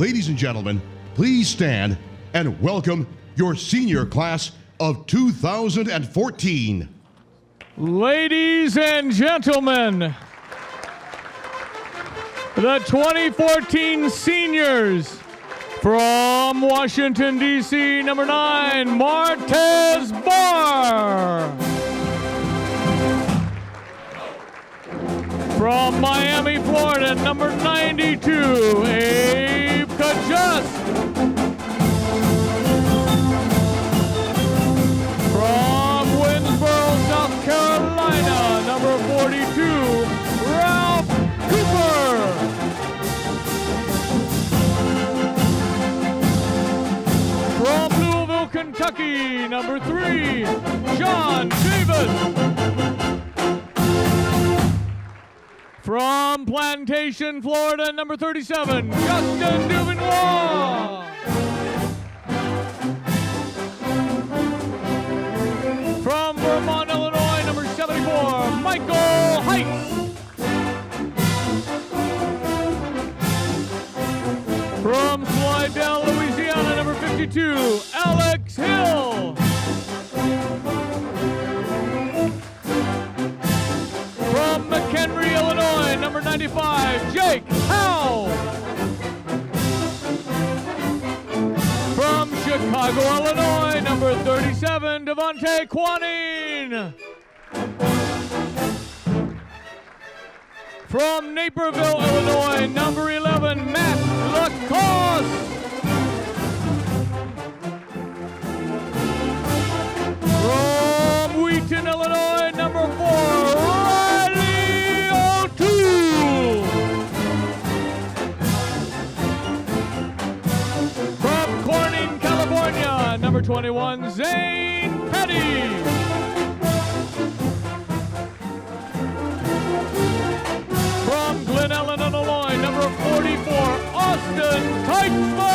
Ladies and gentlemen, please stand and welcome your senior class of 2014. Ladies and gentlemen, the 2014 seniors from Washington, D.C., number 9, Martez Barr. From Miami, Florida, number 92, Abe Kajust. From Winsboro, South Carolina, number 42, Ralph Cooper. From Louisville, Kentucky, number 3, John Davis. From Plantation, Florida, number 37, Justin Duvinois. From Vermont, Illinois, number 74, Michael Height. From Slidell, Louisiana, number 52, Alex Hill. From McHenry, Illinois, number 95, Jake Howe. From Chicago, Illinois, number 37, Devontae Quanine. From Naperville, Illinois, number 11, Matt Lacoste. From Wheaton, Illinois, number 4, Riley O'Toole. From Corning, California, number 21, Zane Petty. From Glen Ellen, Illinois, number 44, Austin Teichman.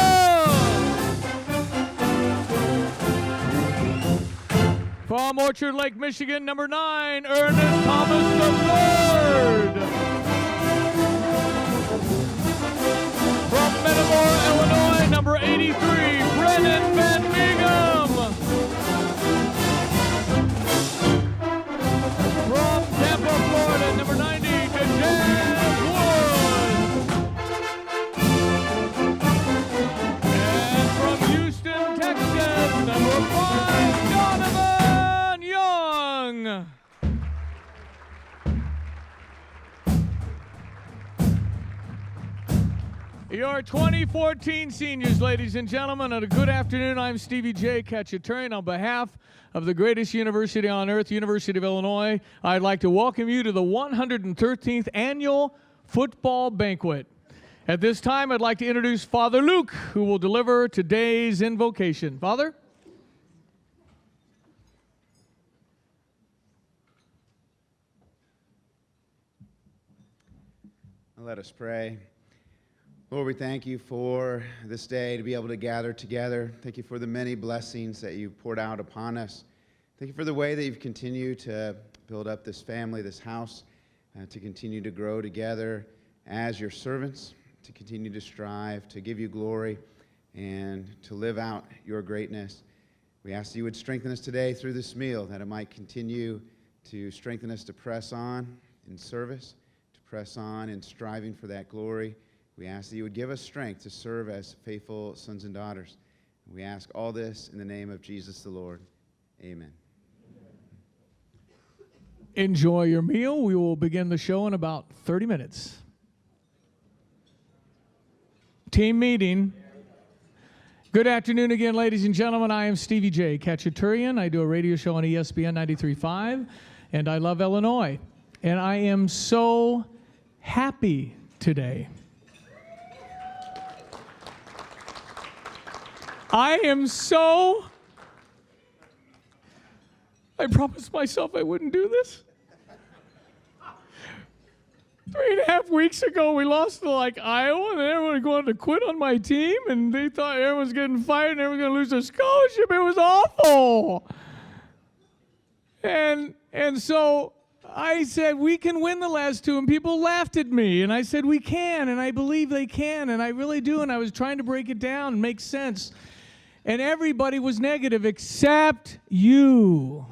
From Orchard Lake, Michigan, number 9, Ernest Thomas III. From Metamora, Illinois, number 83, Brennan Van Meegum. From Tampa, Florida, number 90, Dejan Wood. And from Houston, Texas, number 5, Donovan Young. Your 2014 seniors, ladies and gentlemen, and a good afternoon. I'm Stevie J. Cacciaturian. On behalf of the greatest university on earth, University of Illinois, I'd like to welcome you to the 113th Annual Football Banquet. At this time, I'd like to introduce Father Luke, who will deliver today's invocation. Father? Let us pray. Lord, we thank you for this day to be able to gather together. Thank you for the many blessings that you've poured out upon us. Thank you for the way that you've continued to build up this family, this house, to continue to grow together as your servants, to continue to strive, to give you glory, and to live out your greatness. We ask that you would strengthen us today through this meal, that it might continue to strengthen us to press on in service, to press on in striving for that glory. We ask that you would give us strength to serve as faithful sons and daughters. We ask all this in the name of Jesus the Lord. Amen. Enjoy your meal. We will begin the show in about 30 minutes. Team meeting. Good afternoon again, ladies and gentlemen. I am Stevie J. Cacciaturian. I do a radio show on ESPN 93.5, and I love Illinois. And I am so happy today. I promised myself I wouldn't do this. 3.5 weeks ago, we lost to Iowa, and everyone wanted to quit on my team, and they thought everyone was getting fired and everyone was going to lose their scholarship. It was awful. And so I said, we can win the last two, and people laughed at me. And I said, we can, and I believe they can, and I really do. And I was trying to break it down and make sense. And everybody was negative except you.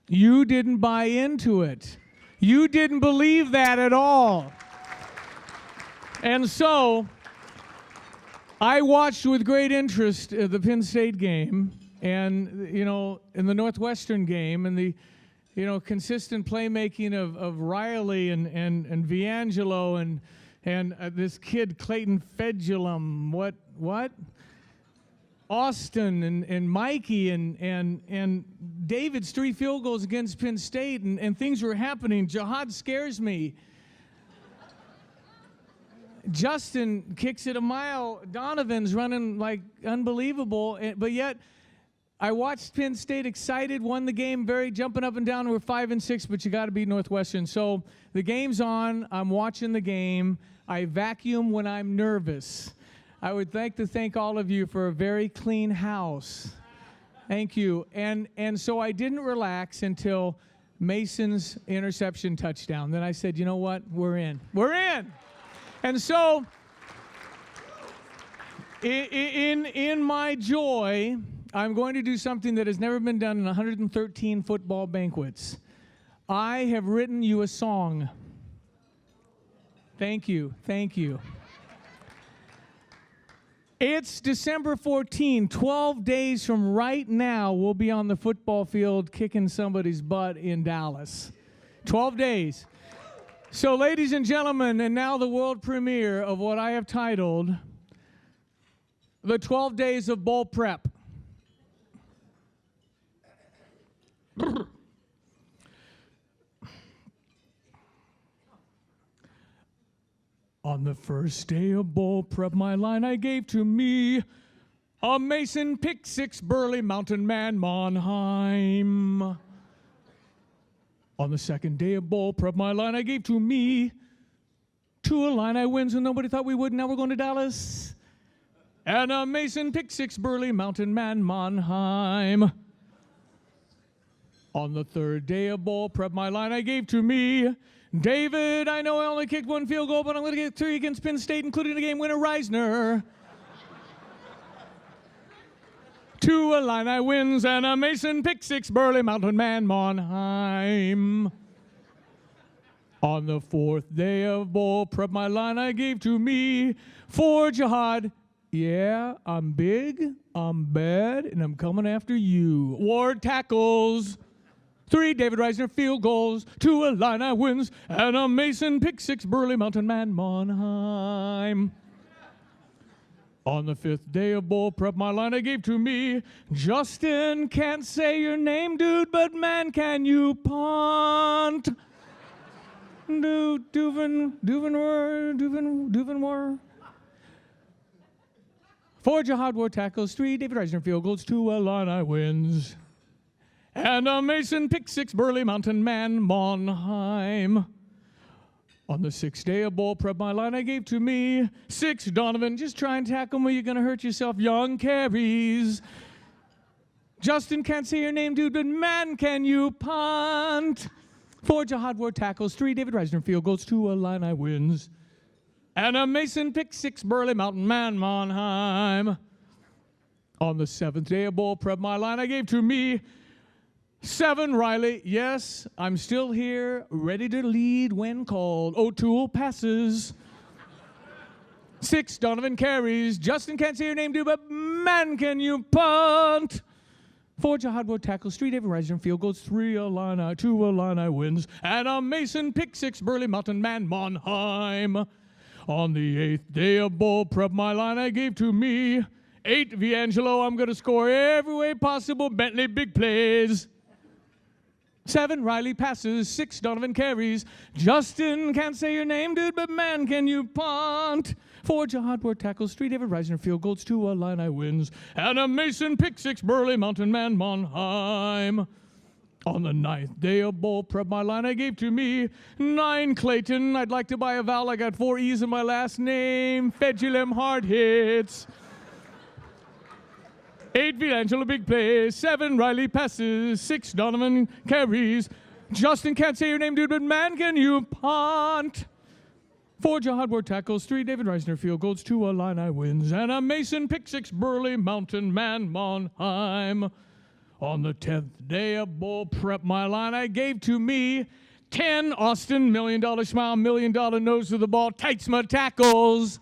You didn't buy into it. You didn't believe that at all. And so I watched with great interest the Penn State game and, in the Northwestern game and the, consistent playmaking of Riley and Viangelo and this kid Clayton Fedulum. What? Austin and Mikey and David's 3 field goals against Penn State and things were happening. Jihad scares me. Justin kicks it a mile. Donovan's running like unbelievable. But yet, I watched Penn State excited, won the game, very jumping up and down. We're 5-6, but you got to beat Northwestern. So the game's on. I'm watching the game. I vacuum when I'm nervous. I would like to thank all of you for a very clean house. Thank you. And so I didn't relax until Mason's interception touchdown. Then I said, you know what? We're in. We're in. And so in my joy, I'm going to do something that has never been done in 113 football banquets. I have written you a song. Thank you. Thank you. It's December 14, 12 days from right now, we'll be on the football field kicking somebody's butt in Dallas. 12 days. So, ladies and gentlemen, and now the world premiere of what I have titled The 12 Days of Bowl Prep. On the first day of bowl prep, my line I gave to me, a Mason pick 6 Burley Mountain Man Monheim. On the second day of bowl prep, my line I gave to me, 2 Illini wins when nobody thought we would. Now we're going to Dallas. And a Mason pick 6 Burley Mountain Man Monheim. On the third day of bowl prep, my line I gave to me, David, I know I only kicked 1 field goal, but I'm going to get 3 against Penn State, including the game winner, Reisner. 2 Illini wins and a Mason pick 6 Burley Mountain Man Monheim. On the fourth day of bowl prep, my line I gave to me, 4 Jihad. Yeah, I'm big, I'm bad, and I'm coming after you. Ward tackles. 3 David Reisner field goals, 2 Illini wins, and a Mason pick 6 Burley Mountain Man Monheim. On the 5th day of bowl prep, my line I gave to me, Justin, can't say your name, dude, but man, can you punt? Duvenwar. 4 Jihad Ward tackles, 3 David Reisner field goals, 2 Illini wins. And a Mason pick 6 Burley Mountain Man Monheim. On the 6th day of bowl prep, my line I gave to me, 6 Donovan, just try and tackle me, you're going to hurt yourself, young carries. Justin, can't say your name, dude, but man, can you punt? 4 Jihad Ward tackles, 3 David Reisner field goals, 2 Illini wins. And a Mason pick 6 Burley Mountain Man Monheim. On the 7th day of bowl prep, my line I gave to me, 7 Riley, yes, I'm still here, ready to lead when called. O'Toole passes. 6 Donovan carries. Justin, can't say your name, dude, but man, can you punt? 4 Jihad Ward tackles, 3 David Reisner field goals, 3 Illini, 2 Illini wins, and a Mason pick 6 Burley Mountain Man Monheim. On the 8th day of bowl prep, my line I gave to me, 8 Viangelo, I'm going to score every way possible, Bentley big plays. 7 Riley passes, 6 Donovan carries. Justin, can't say your name, dude, but man, can you punt? 4 Jihad Ward tackles, 3 David Reisner field goals, 2 Illini wins, and a Mason pick 6 Burley Mountain Man Monheim. On the 9th day of bowl prep, my line I gave to me, 9 Clayton, I'd like to buy a vowel, I got 4 E's in my last name, Fedulum hard hits. 8 Viangelo big plays, 7 Riley passes, 6 Donovan carries. Justin can't say your name, dude, but man, can you punt? 4 Jihad Ward tackles, 3 David Reisner field goals, 2 Illini wins, and a Mason pick 6 Burley Mountain Man Monheim. On the 10th day of bowl prep, my Illini gave to me 10 Austin $1 million smile, $1 million nose to the ball, Teitzma tackles.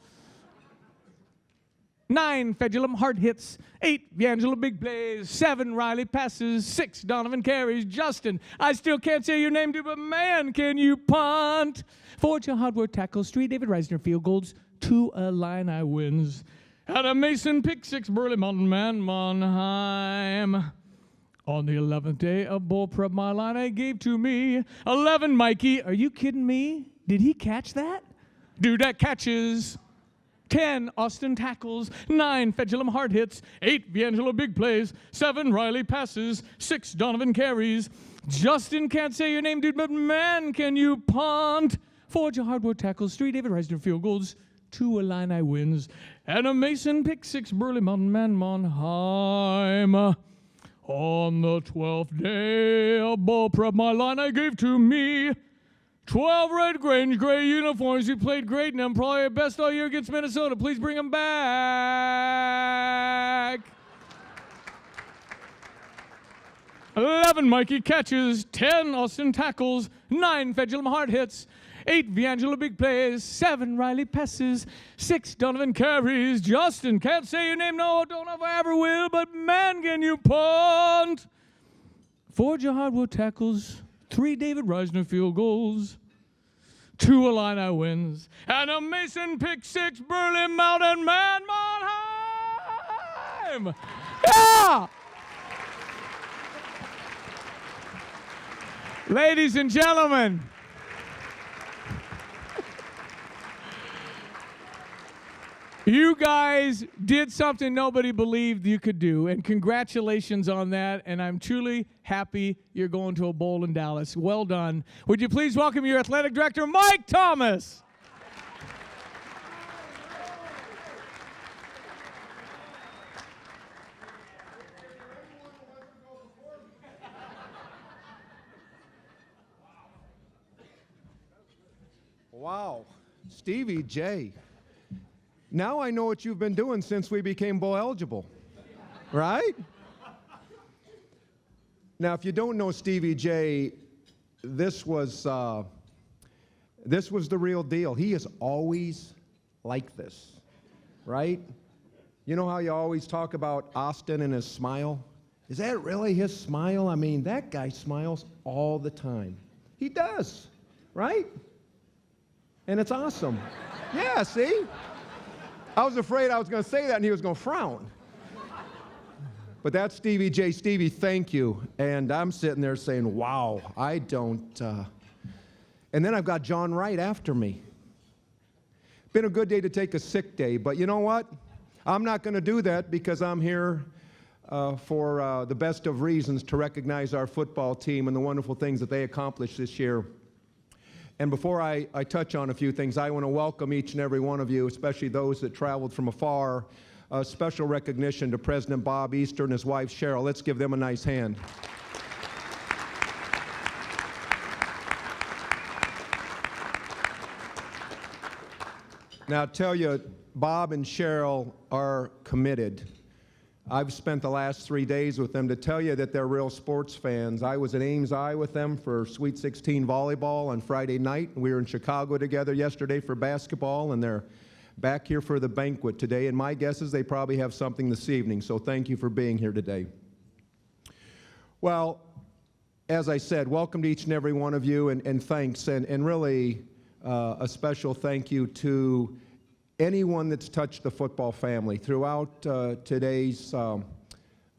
9 Fedulum hard hits, 8 D'Angelo big plays, 7 Riley passes, 6 Donovan carries. Justin, I still can't say your name, dude, but man, can you punt? 4 Jihad Ward tackles, 3 David Reisner field goals, 2 Illini wins, and a Mason pick 6 Burley Mountain Man Monheim. On the 11th day of bull prep, my Illini gave to me 11 Mikey. Are you kidding me? Did he catch that? Dude, that catches. 10 Austin tackles, 9 Fedulum hard hits, 8 D'Angelo big plays, 7 Riley passes, 6 Donovan carries. Justin can't say your name, dude, but man, can you punt? 4 Jihad Ward tackles, 3 David Reisner field goals, 2 Illini wins, and a Mason pick 6 Burley Mountain Man Monheim. On the 12th day of ball prep, my Illini gave to me 12 Red Grange gray uniforms. You played great in them, probably your best all year against Minnesota. Please bring them back. 11 Mikey catches, 10 Austin tackles, 9 Fedulum hard hits, 8 D'Angelo big plays, 7 Riley passes, 6 Donovan carries. Justin, can't say your name, no, don't know if I ever will, but man, can you punt? 4 Jihad Ward tackles, 3 David Reisner field goals, 2 Illini wins, and a Mason pick 6 Burley Mountain Man Monheim. Yeah! Ladies and gentlemen, you guys did something nobody believed you could do, and congratulations on that, and I'm truly happy you're going to a bowl in Dallas. Well done. Would you please welcome your athletic director, Mike Thomas? Wow, Stevie J. Now I know what you've been doing since we became bowl eligible, right? Now, if you don't know Stevie J, this was the real deal. He is always like this, right? You know how you always talk about Austin and his smile? Is that really his smile? I mean, that guy smiles all the time. He does, right? And it's awesome. Yeah, see? I was afraid I was going to say that and he was going to frown. But that's Stevie J. Stevie, thank you. And I'm sitting there saying, wow, I don't. And then I've got John Wright after me. Been a good day to take a sick day, but you know what? I'm not going to do that because I'm here for the best of reasons to recognize our football team and the wonderful things that they accomplished this year. And before I touch on a few things, I want to welcome each and every one of you, especially those that traveled from afar. A special recognition to President Bob Easter and his wife, Cheryl. Let's give them a nice hand. Now, I'll tell you, Bob and Cheryl are committed. I've spent the last 3 days with them to tell you that they're real sports fans. I was at Ames I with them for Sweet 16 volleyball on Friday night. We were in Chicago together yesterday for basketball, and they're back here for the banquet today. And my guess is they probably have something this evening, so thank you for being here today. Well, as I said, welcome to each and every one of you, and thanks, and really a special thank you to anyone that's touched the football family. Throughout today's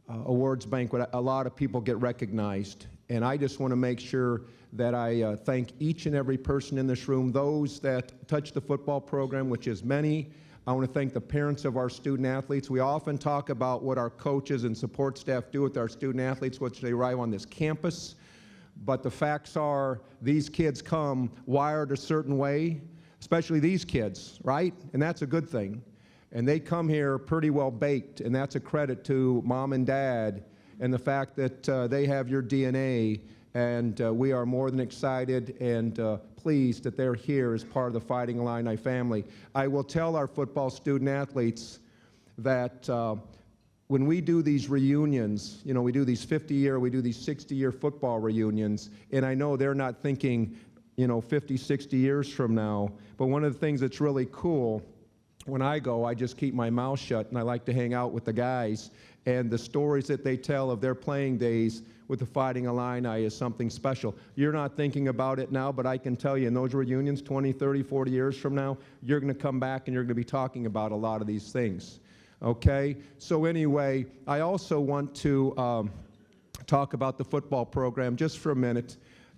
awards banquet, a lot of people get recognized, and I just want to make sure that I thank each and every person in this room, those that touch the football program, which is many. I want to thank the parents of our student athletes. We often talk about what our coaches and support staff do with our student athletes once they arrive on this campus, but the facts are these kids come wired a certain way, especially these kids, right? And that's a good thing. And they come here pretty well baked, and that's a credit to mom and dad and the fact that they have your DNA And we are more than excited and pleased that they're here as part of the Fighting Illini family. I will tell our football student athletes that when we do these reunions, you know, we do these 50-year, we do these 60-year football reunions, and I know they're not thinking, you know, 50, 60 years from now, but one of the things that's really cool, when I go, I just keep my mouth shut, and I like to hang out with the guys, and the stories that they tell of their playing days with the Fighting Illini is something special. You're not thinking about it now, but I can tell you in those reunions 20, 30, 40 years from now, you're going to come back and you're going to be talking about a lot of these things. Okay? So anyway, I also want to talk about the football program just for a minute,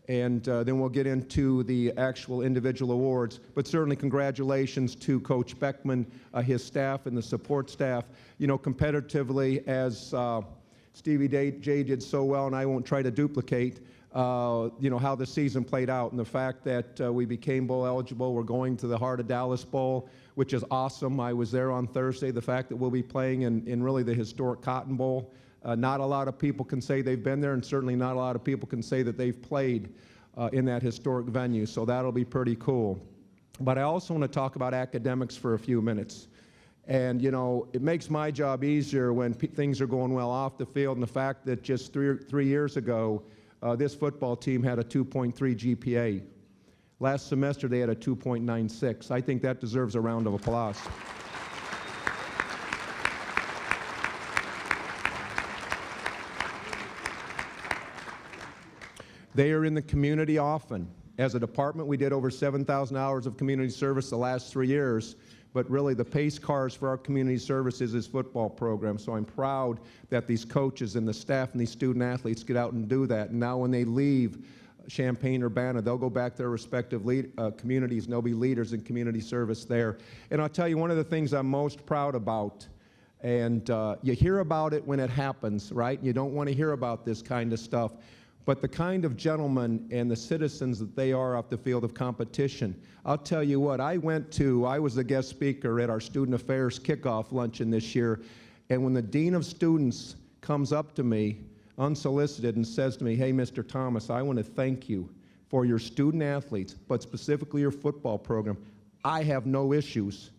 and then we'll get into the actual individual awards. But certainly congratulations to Coach Beckman, his staff, and the support staff. You know, competitively, as Stevie J did so well, and I won't try to duplicate, you know, how the season played out, and the fact that we became bowl eligible. We're going to the Heart of Dallas Bowl, which is awesome. I was there on Thursday. The fact that we'll be playing in really the historic Cotton Bowl. Not a lot of people can say they've been there, and certainly not a lot of people can say that they've played in that historic venue, so that'll be pretty cool. But I also want to talk about academics for a few minutes. And, you know, it makes my job easier when things are going well off the field, and the fact that just three years ago, this football team had a 2.3 GPA. Last semester, they had a 2.96. I think that deserves a round of applause. They are in the community often. As a department, we did over 7,000 hours of community service the last 3 years. But really the pace cars for our community service is this football program. So I'm proud that these coaches and the staff and these student athletes get out and do that. And now when they leave Champaign, Urbana, they'll go back to their respective communities, and they'll be leaders in community service there. And I'll tell you, one of the things I'm most proud about, and you hear about it when it happens, right? You don't want to hear about this kind of stuff. But the kind of gentlemen and the citizens that they are off the field of competition. I'll tell you what, I was the guest speaker at our Student Affairs kickoff luncheon this year, and when the Dean of Students comes up to me, unsolicited, and says to me, "Hey, Mr. Thomas, I want to thank you for your student athletes, but specifically your football program. I have no issues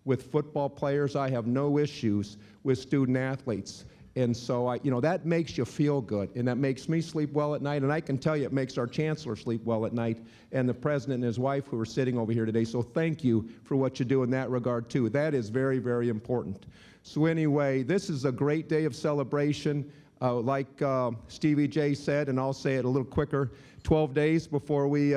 with football players. I have no issues with student athletes." And so, you know, that makes you feel good, and that makes me sleep well at night, and I can tell you it makes our chancellor sleep well at night, and the president and his wife who are sitting over here today. So thank you for what you do in that regard, too. That is very, very important. So anyway, this is a great day of celebration. Like Stevie J said, and I'll say it a little quicker, 12 days before we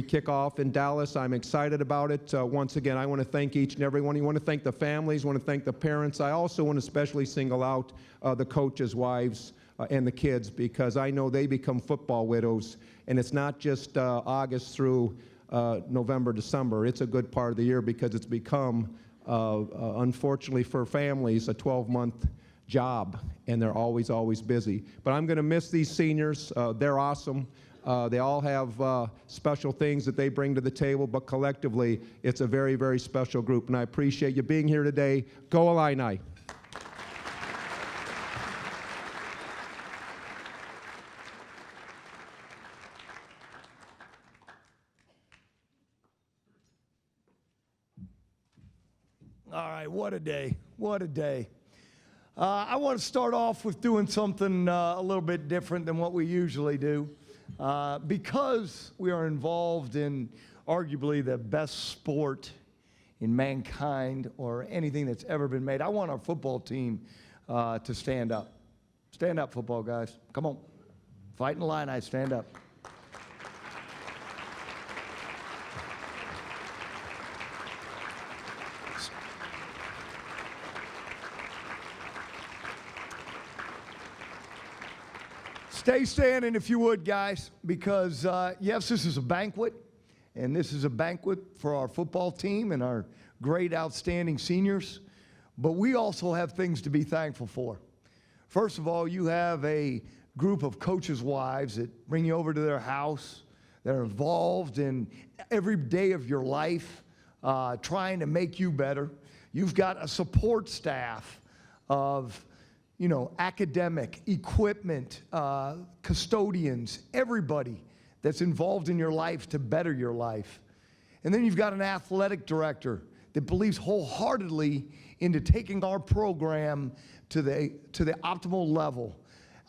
kick off in Dallas. I'm excited about it. Once again, I want to thank each and every one. You want to thank the families, want to thank the parents. I also want to especially single out the coaches' wives and the kids, because I know they become football widows, and it's not just August through November, December. It's a good part of the year because it's become, unfortunately for families, a 12-month job, and they're always, always busy. But I'm going to miss these seniors. They're awesome. They all have special things that they bring to the table, but collectively, it's a very, very special group, and I appreciate you being here today. Go Illini! All right, what a day. What a day. I want to start off with doing something a little bit different than what we usually do. Because we are involved in arguably the best sport in mankind or anything that's ever been made, I want our football team to stand up. Stand up, football guys. Come on. Fighting Illini, stand up. Stay standing if you would, guys, because yes, this is a banquet, and this is a banquet for our football team and our great, outstanding seniors, but we also have things to be thankful for. First of all, you have a group of coaches' wives that bring you over to their house. They're involved in every day of your life, trying to make you better. You've got a support staff of academic, equipment, custodians, everybody that's involved in your life to better your life. And then you've got an athletic director that believes wholeheartedly into taking our program to the optimal level.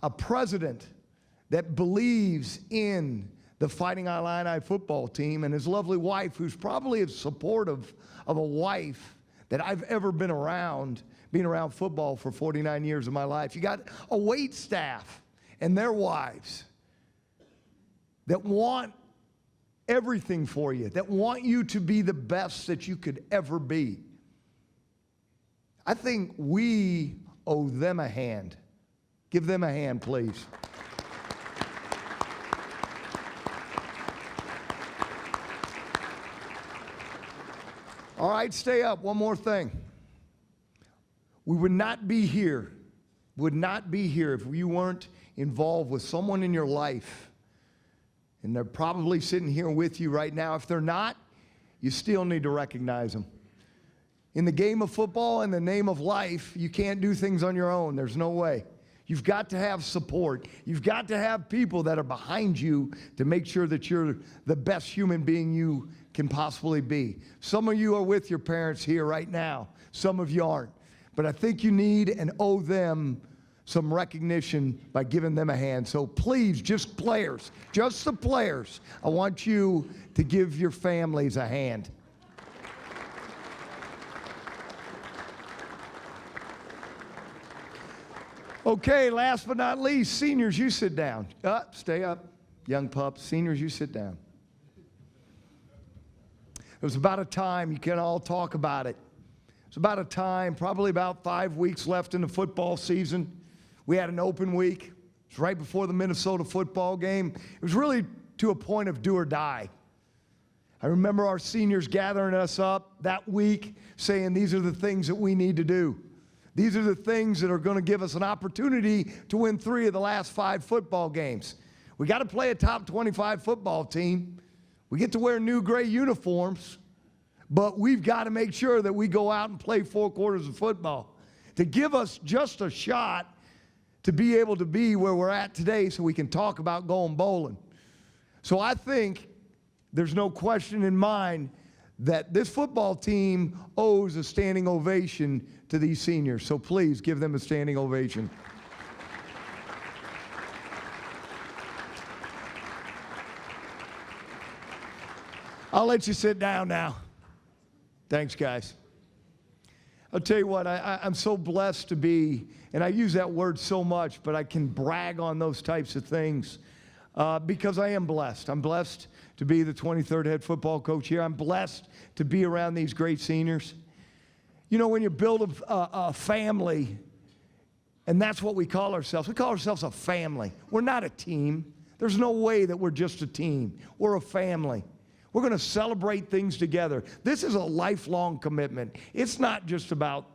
A president that believes in the Fighting Illini football team, and his lovely wife, who's probably as supportive of a wife that I've ever been around, being around football for 49 years of my life. You got a wait staff and their wives that want everything for you, that want you to be the best that you could ever be. I think we owe them a hand. Give them a hand, please. All right, stay up. One more thing. We would not be here if you weren't involved with someone in your life. And they're probably sitting here with you right now. If they're not, you still need to recognize them. In the game of football, in the name of life, you can't do things on your own. There's no way. You've got to have support. You've got to have people that are behind you to make sure that you're the best human being you can possibly be. Some of you are with your parents here right now. Some of you aren't. But I think you need and owe them some recognition by giving them a hand. So please, just the players, I want you to give your families a hand. Okay, last but not least, seniors, you sit down. Stay up. Young pups, seniors, you sit down. It was about a time, you can all talk about it. It's about a time, probably about 5 weeks left in the football season. We had an open week. It was right before the Minnesota football game. It was really to a point of do or die. I remember our seniors gathering us up that week saying these are the things that we need to do. These are the things that are going to give us an opportunity to win 3 of the last 5 football games. We got to play a top 25 football team. We get to wear new gray uniforms, but we've got to make sure that we go out and play 4 quarters of football to give us just a shot to be able to be where we're at today so we can talk about going bowling. So I think there's no question in mind that this football team owes a standing ovation to these seniors. So please give them a standing ovation. I'll let you sit down now. Thanks, guys. I'll tell you what, I'm so blessed to be, and I use that word so much, but I can brag on those types of things because I am blessed. I'm blessed to be the 23rd head football coach here. I'm blessed to be around these great seniors. You know, when you build a family, and that's what we call ourselves a family. We're not a team. There's no way that we're just a team. We're a family. We're going to celebrate things together. This is a lifelong commitment. It's not just about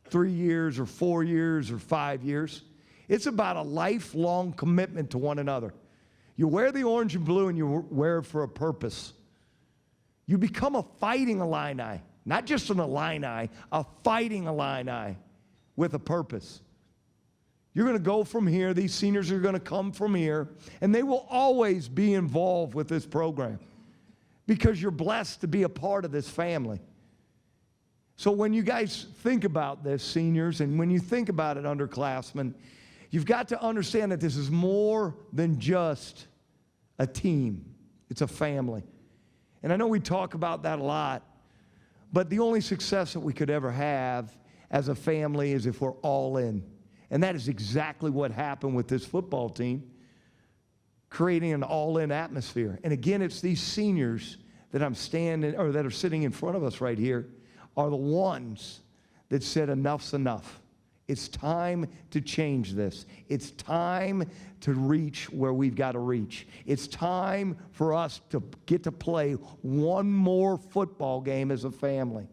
3 years or 4 years or 5 years. It's about a lifelong commitment to one another. You wear the orange and blue and you wear it for a purpose. You become a fighting Illini, not just an Illini, a fighting Illini with a purpose. You're going to go from here. These seniors are going to come from here, and they will always be involved with this program because you're blessed to be a part of this family. So when you guys think about this, seniors, and when you think about it, underclassmen, you've got to understand that this is more than just a team. It's a family. And I know we talk about that a lot, but the only success that we could ever have as a family is if we're all in. And that is exactly what happened with this football team, creating an all-in atmosphere. And again, it's these seniors that I'm standing, or that are sitting in front of us right here, are the ones that said enough's enough. It's time to change this. It's time to reach where we've got to reach. It's time for us to get to play one more football game as a family.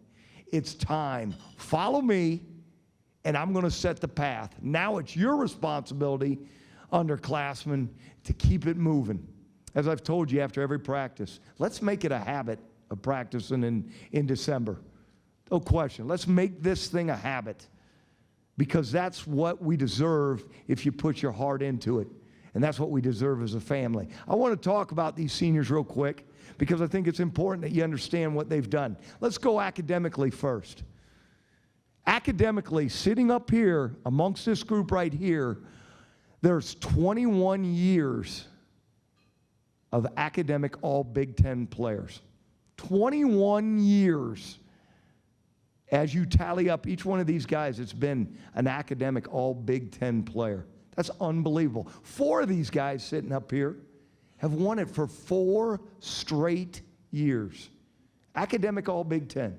It's time. Follow me, and I'm going to set the path. Now it's your responsibility, underclassmen, to keep it moving. As I've told you after every practice, let's make it a habit of practicing in December. No question. Let's make this thing a habit. because that's what we deserve if you put your heart into it. And that's what we deserve as a family. I want to talk about these seniors real quick because I think it's important that you understand what they've done. Let's go academically first. Academically, sitting up here amongst this group right here, there's 21 years of academic all Big Ten players. 21 years. As you tally up each one of these guys, it's been an academic all Big Ten player. That's unbelievable. 4 of these guys sitting up here have won it for 4 straight years. Academic all Big Ten.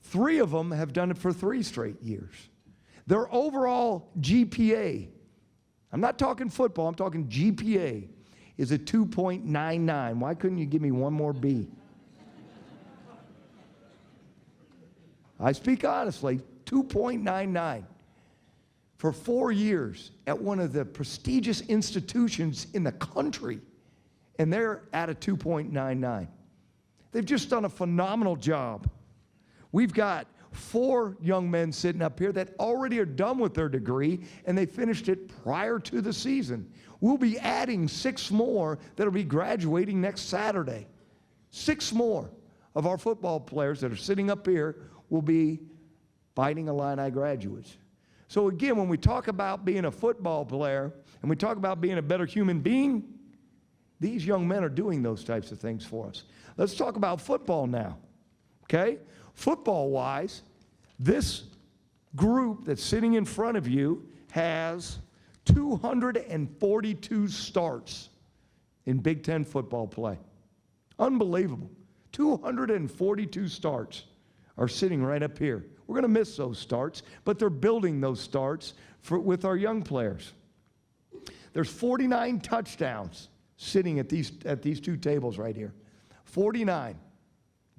3 of them have done it for 3 straight years. Their overall GPA, I'm not talking football, I'm talking GPA, is a 2.99. Why couldn't you give me one more B? I speak honestly, 2.99 for 4 years at one of the prestigious institutions in the country, and they're at a 2.99. They've just done a phenomenal job. We've got 4 young men sitting up here that already are done with their degree, and they finished it prior to the season. We'll be adding 6 more that'll be graduating next Saturday. 6 more of our football players that are sitting up here will be Fighting Illini graduates. So again, when we talk about being a football player and we talk about being a better human being, these young men are doing those types of things for us. Let's talk about football now, okay? Football-wise, this group that's sitting in front of you has 242 starts in Big Ten football play. Unbelievable. 242 starts are sitting right up here. We're going to miss those starts, but they're building those starts with our young players. There's 49 touchdowns sitting at these 2 tables right here. 49.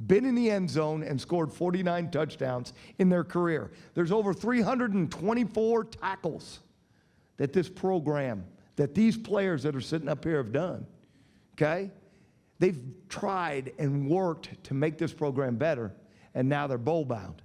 Been in the end zone and scored 49 touchdowns in their career. There's over 324 tackles that this program, that these players that are sitting up here have done, okay? They've tried and worked to make this program better, and now they're bowl-bound.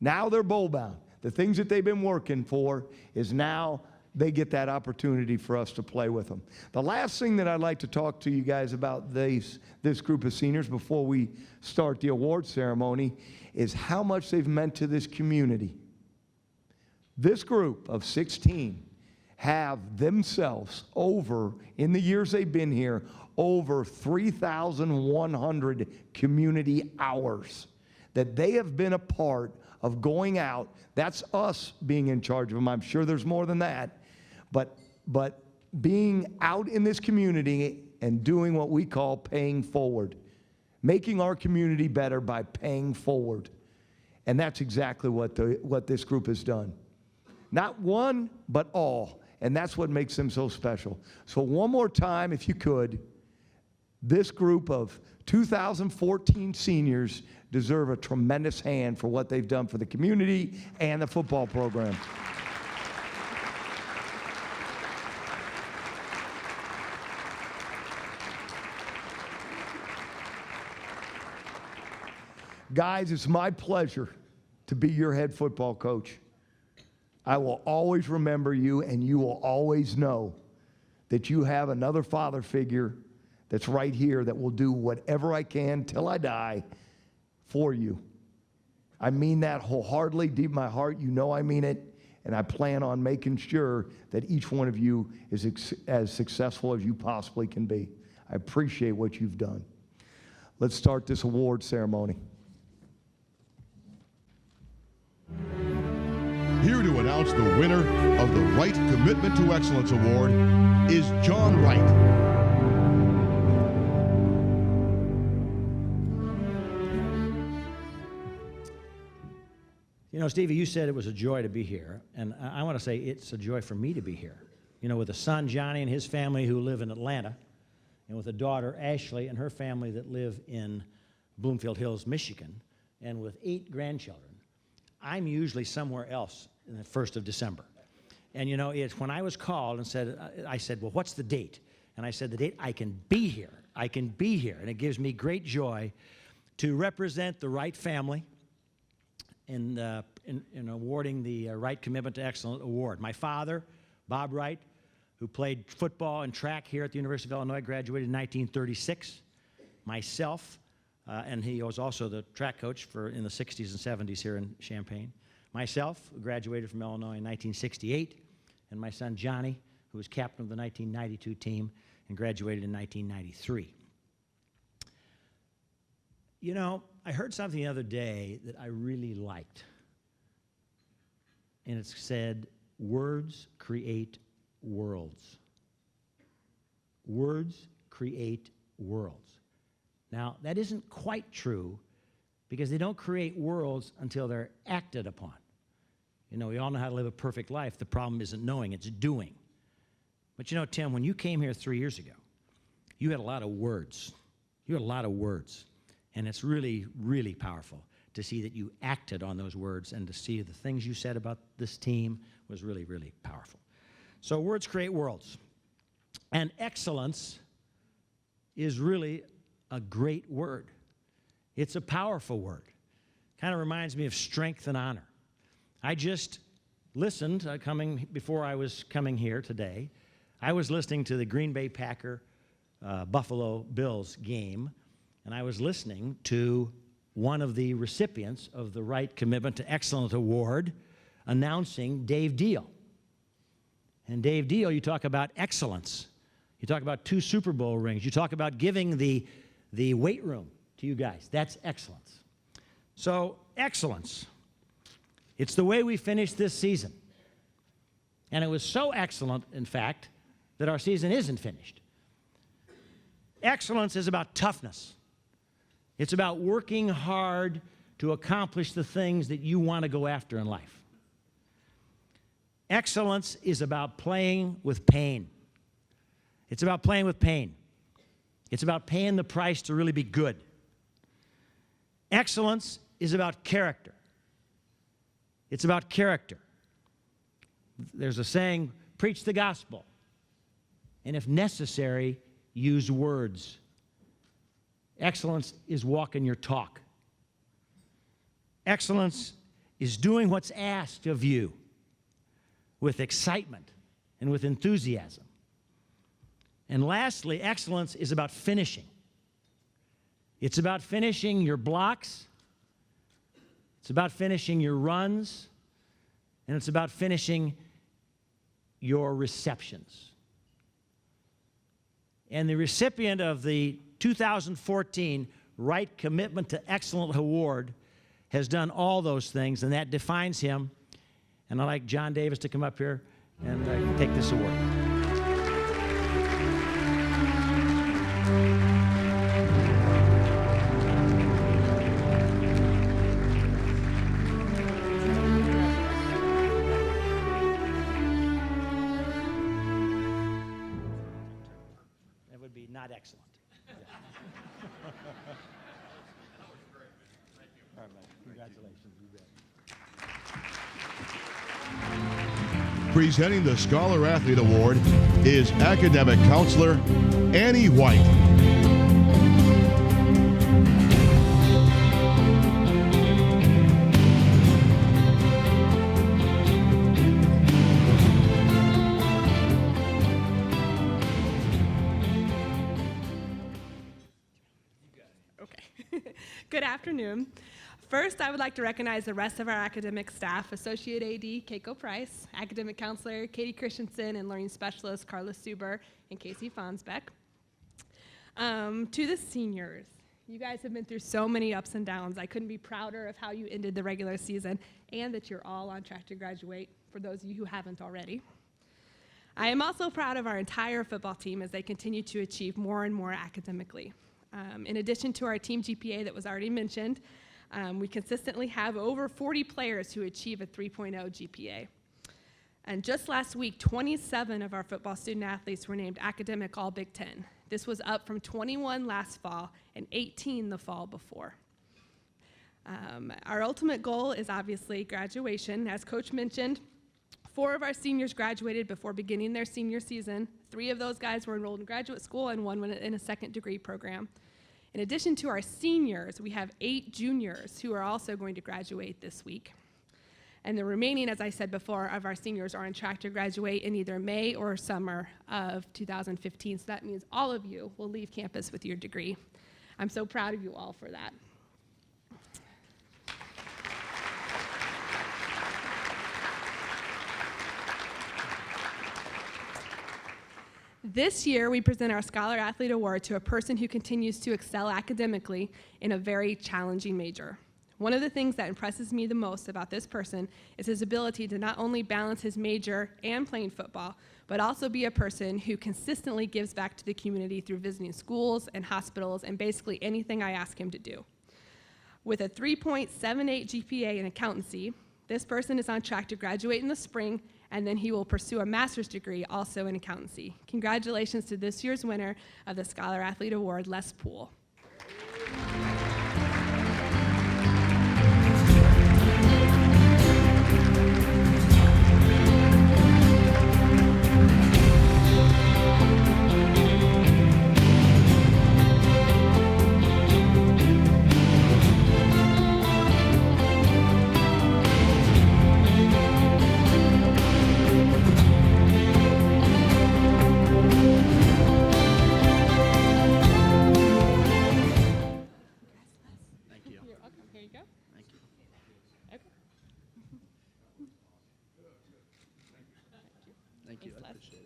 Now they're bowl-bound. The things that they've been working for is now they get that opportunity for us to play with them. The last thing that I'd like to talk to you guys about this group of seniors before we start the award ceremony is how much they've meant to this community. This group of 16 have themselves over, in the years they've been here, over 3,100 community hours that they have been a part of going out. That's us being in charge of them. I'm sure there's more than that. But being out in this community and doing what we call paying forward, making our community better by paying forward. And that's exactly what this group has done. Not one, but all. And that's what makes them so special. So one more time, if you could, this group of 2014 seniors deserve a tremendous hand for what they've done for the community and the football program. Guys, it's my pleasure to be your head football coach. I will always remember you, and you will always know that you have another father figure that's right here that will do whatever I can till I die for you. I mean that wholeheartedly, deep in my heart. You know I mean it, and I plan on making sure that each one of you is as successful as you possibly can be. I appreciate what you've done. Let's start this award ceremony. Here to announce the winner of the Right Commitment to Excellence Award is John Wright. You know, Stevie, you said it was a joy to be here, and I want to say it's a joy for me to be here. You know, with a son, Johnny, and his family who live in Atlanta, and with a daughter, Ashley, and her family that live in Bloomfield Hills, Michigan, and with 8 grandchildren. I'm usually somewhere else in the 1st of December. And you know, it's when I was called and said, I said, well, what's the date? And I said, the date, I can be here. I can be here. And it gives me great joy to represent the Wright family in in awarding the Wright Commitment to Excellence Award. My father, Bob Wright, who played football and track here at the University of Illinois, graduated in 1936. Myself, and he was also the track coach in the 60s and 70s here in Champaign. Myself, graduated from Illinois in 1968, and my son Johnny, who was captain of the 1992 team and graduated in 1993. You know, I heard something the other day that I really liked. And it said, words create worlds. Words create worlds. Now, that isn't quite true because they don't create worlds until they're acted upon. You know, we all know how to live a perfect life. The problem isn't knowing, it's doing. But you know, Tim, when you came here 3 years ago, you had a lot of words. You had a lot of words. And it's really, really powerful to see that you acted on those words, and to see the things you said about this team was really, really powerful. So words create worlds. And excellence is really a great word. It's a powerful word. Kind of reminds me of strength and honor. I just listened, before I was coming here today, I was listening to the Green Bay Packer Buffalo Bills game, and I was listening to one of the recipients of the Wright Commitment to Excellence Award announcing Dave Deal. And Dave Deal, you talk about excellence. You talk about 2 Super Bowl rings. You talk about giving the weight room to you guys. That's excellence. So, excellence. It's the way we finished this season. And it was so excellent, in fact, that our season isn't finished. Excellence is about toughness. It's about working hard to accomplish the things that you want to go after in life. Excellence is about playing with pain. It's about playing with pain. It's about paying the price to really be good. Excellence is about character. It's about character. There's a saying, preach the gospel, and if necessary, use words. Excellence is walking your talk. Excellence is doing what's asked of you with excitement and with enthusiasm. And lastly, excellence is about finishing. It's about finishing your blocks. It's about finishing your runs. And it's about finishing your receptions. And the recipient of the 2014 Wright Commitment to Excellence Award has done all those things, and that defines him. And I'd like John Davis to come up here and take this award. That would be not excellent. All right, man. Congratulations. You bet. Presenting the Scholar Athlete Award is academic counselor Annie White. Okay. Good afternoon. First, I would like to recognize the rest of our academic staff, Associate AD Keiko Price, Academic Counselor Katie Christensen, and Learning Specialist Carla Suber and Casey Fonsbeck. To the seniors, you guys have been through so many ups and downs. I couldn't be prouder of how you ended the regular season and that you're all on track to graduate, for those of you who haven't already. I am also proud of our entire football team as they continue to achieve more and more academically. In addition to our team GPA that was already mentioned, we consistently have over 40 players who achieve a 3.0 GPA. And just last week, 27 of our football student athletes were named Academic All Big Ten. This was up from 21 last fall and 18 the fall before. Our ultimate goal is obviously graduation. As Coach mentioned, 4 of our seniors graduated before beginning their senior season. 3 of those guys were enrolled in graduate school and 1 went in a second degree program. In addition to our seniors, we have 8 juniors who are also going to graduate this week. And the remaining, as I said before, of our seniors are on track to graduate in either May or summer of 2015. So that means all of you will leave campus with your degree. I'm so proud of you all for that. This year, we present our Scholar Athlete Award to a person who continues to excel academically in a very challenging major. One of the things that impresses me the most about this person is his ability to not only balance his major and playing football, but also be a person who consistently gives back to the community through visiting schools and hospitals and basically anything I ask him to do. With a 3.78 GPA in accountancy, this person is on track to graduate in the spring, and then he will pursue a master's degree also in accountancy. Congratulations to this year's winner of the Scholar Athlete Award, Les Poole.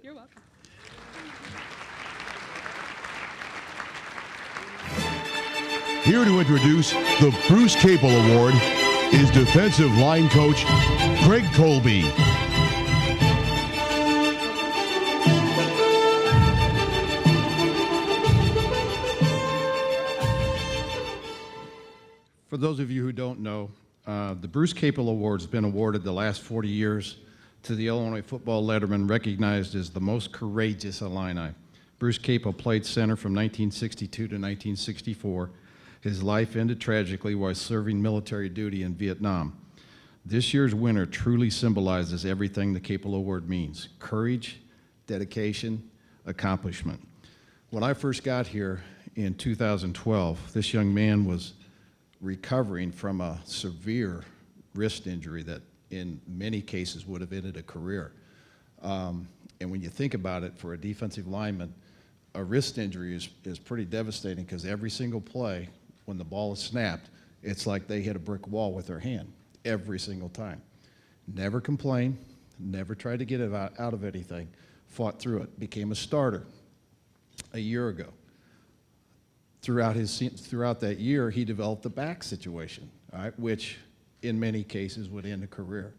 You're welcome. Here to introduce the Bruce Capel Award is defensive line coach Craig Colby. For those of you who don't know, the Bruce Capel Award has been awarded the last 40 years to the Illinois football letterman recognized as the most courageous Illini. Bruce Capel played center from 1962 to 1964. His life ended tragically while serving military duty in Vietnam. This year's winner truly symbolizes everything the Capel Award means: courage, dedication, accomplishment. When I first got here in 2012, this young man was recovering from a severe wrist injury that in many cases would have ended a career. And when you think about it, for a defensive lineman, a wrist injury is pretty devastating because every single play, when the ball is snapped, it's like they hit a brick wall with their hand every single time. Never complained, never tried to get it out of anything, fought through it, became a starter a year ago. Throughout that year, he developed a back situation, all right, which in many cases would end a career.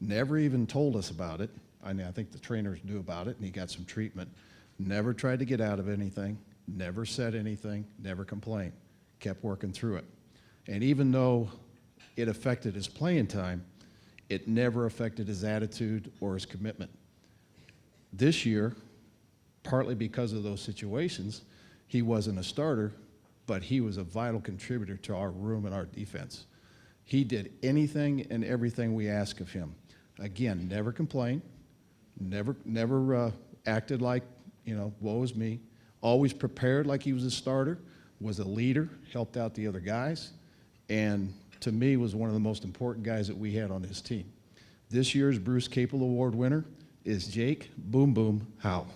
Never even told us about it. I think the trainers knew about it and he got some treatment. Never tried to get out of anything, never said anything, never complained, kept working through it. And even though it affected his playing time, it never affected his attitude or his commitment. This year, partly because of those situations, he wasn't a starter, but he was a vital contributor to our room and our defense. He did anything and everything we asked of him. Again, never complained, never acted like, woe is me. Always prepared like he was a starter, was a leader, helped out the other guys, and to me was one of the most important guys that we had on his team. This year's Bruce Capel Award winner is Jake Boom Boom Howe.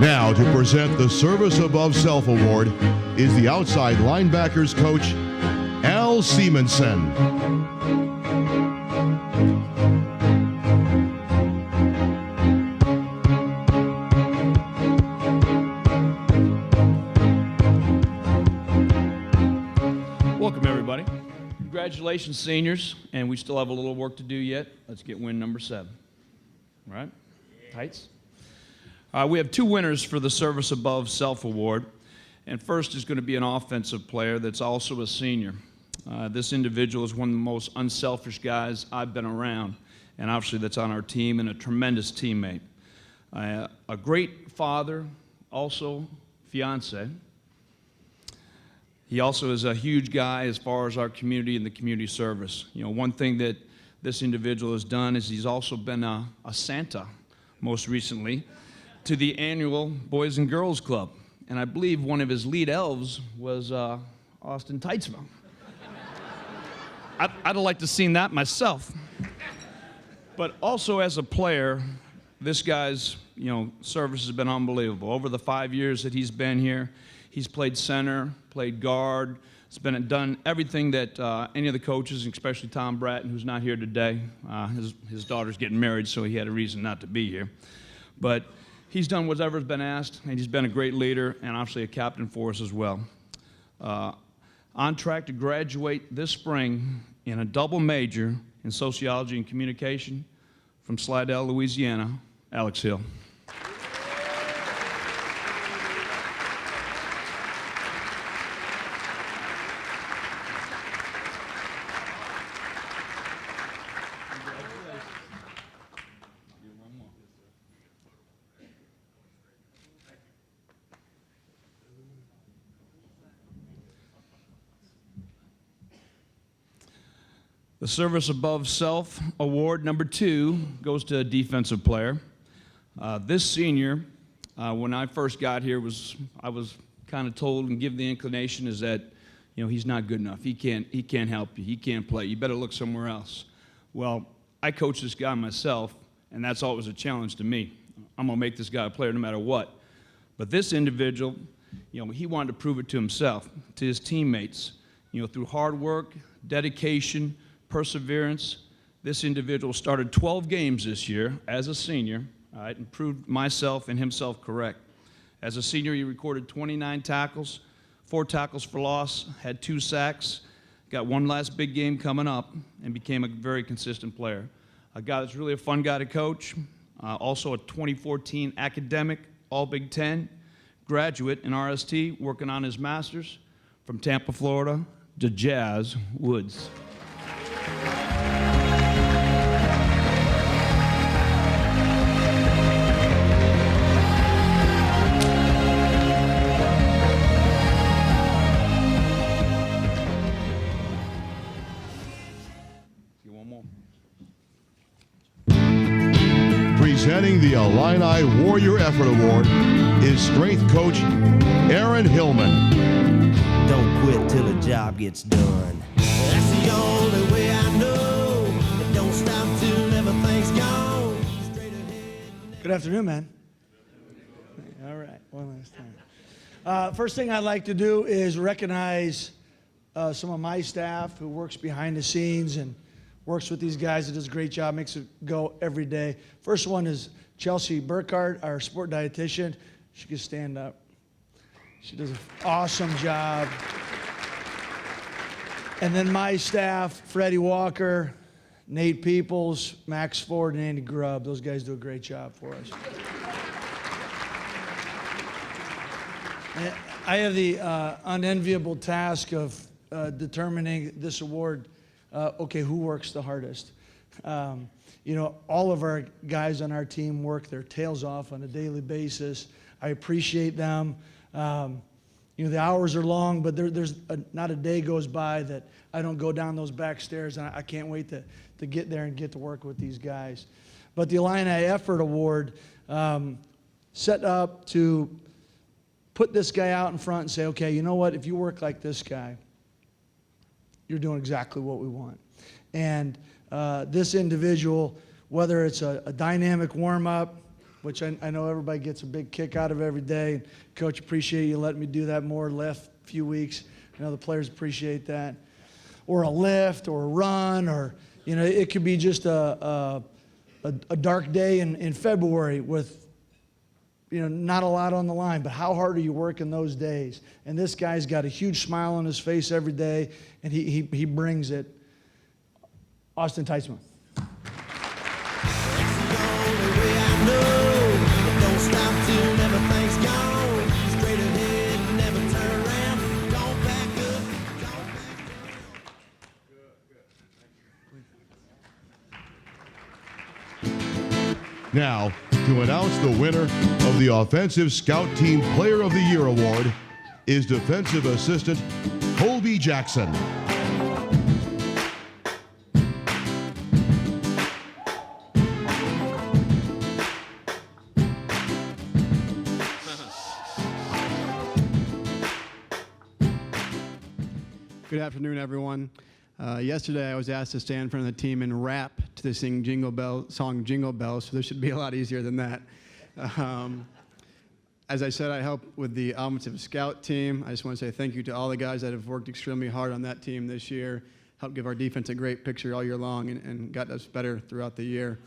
Now to present the Service Above Self Award is the outside linebackers coach, Al Simonson. Welcome, everybody. Congratulations, seniors, and we still have a little work to do yet. Let's get win number 7. All right? Tights? We have 2 winners for the Service Above Self Award, and first is going to be an offensive player that's also a senior. This individual is one of the most unselfish guys I've been around, and obviously that's on our team, and a tremendous teammate. A great father also fiance. He also is a huge guy as far as our community and the community service. You know, one thing that this individual has done is he's also been a Santa, most recently, to the annual Boys and Girls Club. And I believe one of his lead elves was Austin Teitzma. I'd have liked to have seen that myself. But also as a player, this guy's service has been unbelievable. Over the 5 years that he's been here, he's played center, played guard. He's done everything that any of the coaches, especially Tom Bratton, who's not here today. His daughter's getting married, so he had a reason not to be here. But he's done whatever's been asked, and he's been a great leader and obviously a captain for us as well. On track to graduate this spring in a double major in sociology and communication from Slidell, Louisiana, Alex Hill. The Service Above Self Award number 2 goes to a defensive player. This senior, when I first got here, I was kind of told and given the inclination is that, he's not good enough. He can't help you. He can't play. You better look somewhere else. Well, I coached this guy myself, and that's always a challenge to me. I'm gonna make this guy a player no matter what. But this individual, he wanted to prove it to himself, to his teammates, through hard work, dedication, perseverance. This individual started 12 games this year as a senior, all right, and proved myself and himself correct. As a senior, he recorded 29 tackles, 4 tackles for loss, had 2 sacks, got one last big game coming up, and became a very consistent player. A guy that's really a fun guy to coach, also a 2014 academic, all Big Ten, graduate in RST, working on his master's from Tampa, Florida, to Jazz Woods. Presenting the Illini Warrior Effort Award is strength coach Aaron Hillman. Don't quit till a job gets done. That's the only way I know. And don't stop till everything's gone. Straight ahead. Good afternoon, man. All right, one last time. First thing I'd like to do is recognize some of my staff who works behind the scenes and works with these guys. It does a great job, makes it go every day. First one is Chelsea Burkhardt, our sport dietitian. She can stand up. She does an awesome job. And then my staff, Freddie Walker, Nate Peoples, Max Ford, and Andy Grubb. Those guys do a great job for us. I have the unenviable task of determining this award. Okay, who works the hardest? All of our guys on our team work their tails off on a daily basis. I appreciate them. The hours are long, but there's not a day goes by that I don't go down those back stairs, and I can't wait to get there and get to work with these guys. But the Illini Effort Award set up to put this guy out in front and say, okay, you know what? If you work like this guy, you're doing exactly what we want. And this individual, whether it's a dynamic warm-up, which I know everybody gets a big kick out of every day. Coach, appreciate you letting me do that more last few weeks. I know the players appreciate that. Or a lift or a run, or it could be just a dark day in February with not a lot on the line, but how hard are you working those days? And this guy's got a huge smile on his face every day, and he brings it. Austin Teitzma. Now, to announce the winner of the Offensive Scout Team Player of the Year Award is defensive assistant Colby Jackson. Good afternoon, everyone. Yesterday, I was asked to stand in front of the team and rap to the song Jingle Bells, so this should be a lot easier than that. As I said, I help with the Offensive Scout team. I just want to say thank you to all the guys that have worked extremely hard on that team this year, helped give our defense a great picture all year long, and got us better throughout the year.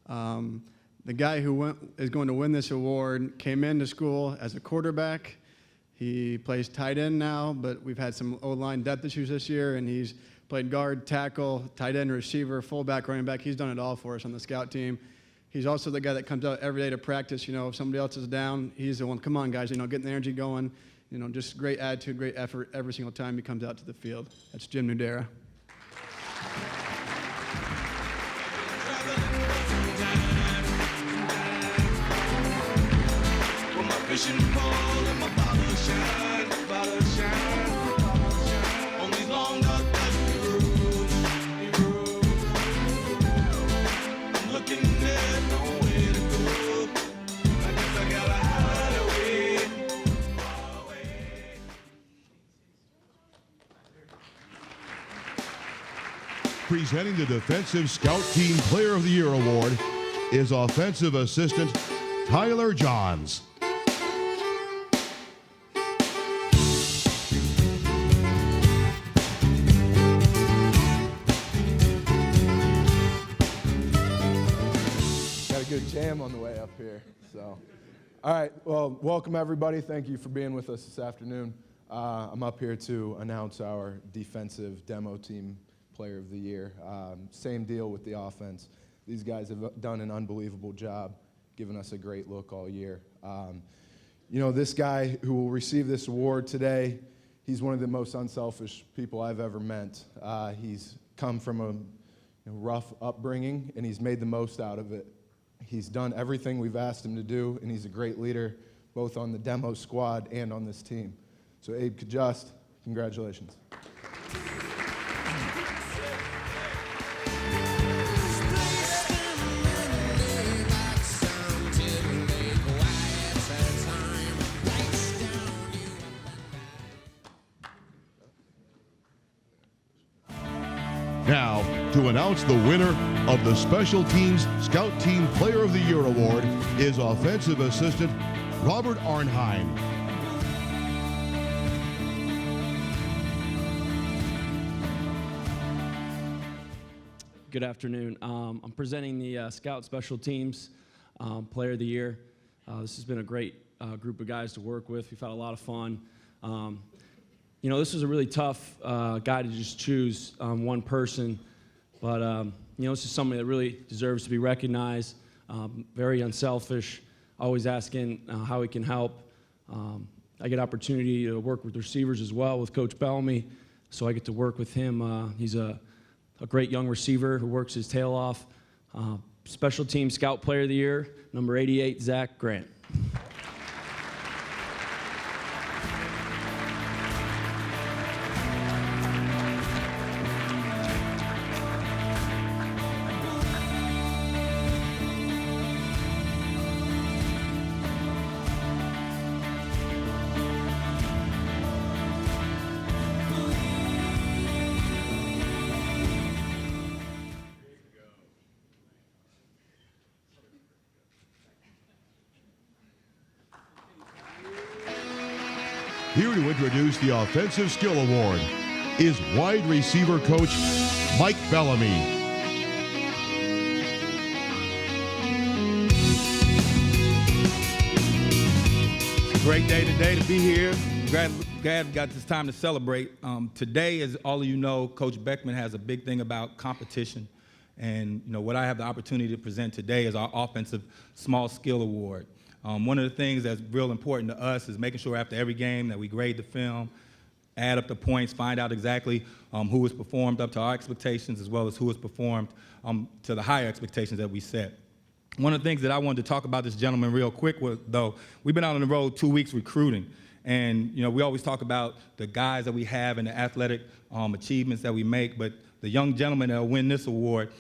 The guy who is going to win this award came into school as a quarterback. He plays tight end now, but we've had some O-line depth issues this year, and he's played guard, tackle, tight end, receiver, fullback, running back. He's done it all for us on the scout team. He's also the guy that comes out every day to practice. You know, if somebody else is down, he's the one, come on, guys, you know, getting the energy going. You know, just great attitude, great effort every single time he comes out to the field. That's Jim Nudera. Presenting the Defensive Scout Team Player of the Year Award is offensive assistant Tyler Johns. Got a good jam on the way up here. So, all right. Well, welcome everybody. Thank you for being with us this afternoon. I'm up here to announce our defensive demo team Player of the Year. Same deal with the offense. These guys have done an unbelievable job, giving us a great look all year. You know, this guy who will receive this award today, he's one of the most unselfish people I've ever met. He's come from a rough upbringing, and he's made the most out of it. He's done everything we've asked him to do, and he's a great leader, both on the demo squad and on this team. So Abe Kajust, congratulations. Now, to announce the winner of the Special Teams Scout Team Player of the Year Award is offensive assistant Robert Arnheim. Good afternoon. I'm presenting the Scout Special Teams Player of the Year. This has been a great group of guys to work with. We've had a lot of fun. You know, this was a really tough guy to just choose one person, but you know, this is somebody that really deserves to be recognized. Very unselfish, always asking how he can help. I get opportunity to work with receivers as well with Coach Bellamy, so I get to work with him. He's a great young receiver who works his tail off. Special Team Scout Player of the Year, number 88, Zach Grant. Here to introduce the Offensive Skill Award is wide receiver coach Mike Bellamy. Great day today to be here. Glad we got this time to celebrate. Today, as all of you know, Coach Beckman has a big thing about competition. And you know what I have the opportunity to present today is our Offensive Small Skill Award. One of the things that's real important to us is making sure after every game that we grade the film, add up the points, find out exactly who has performed up to our expectations as well as who has performed to the higher expectations that we set. One of the things that I wanted to talk about this gentleman real quick was, though, we've been out on the road 2 weeks recruiting. And, you know, we always talk about the guys that we have and the athletic achievements that we make, but the young gentleman that will win this award,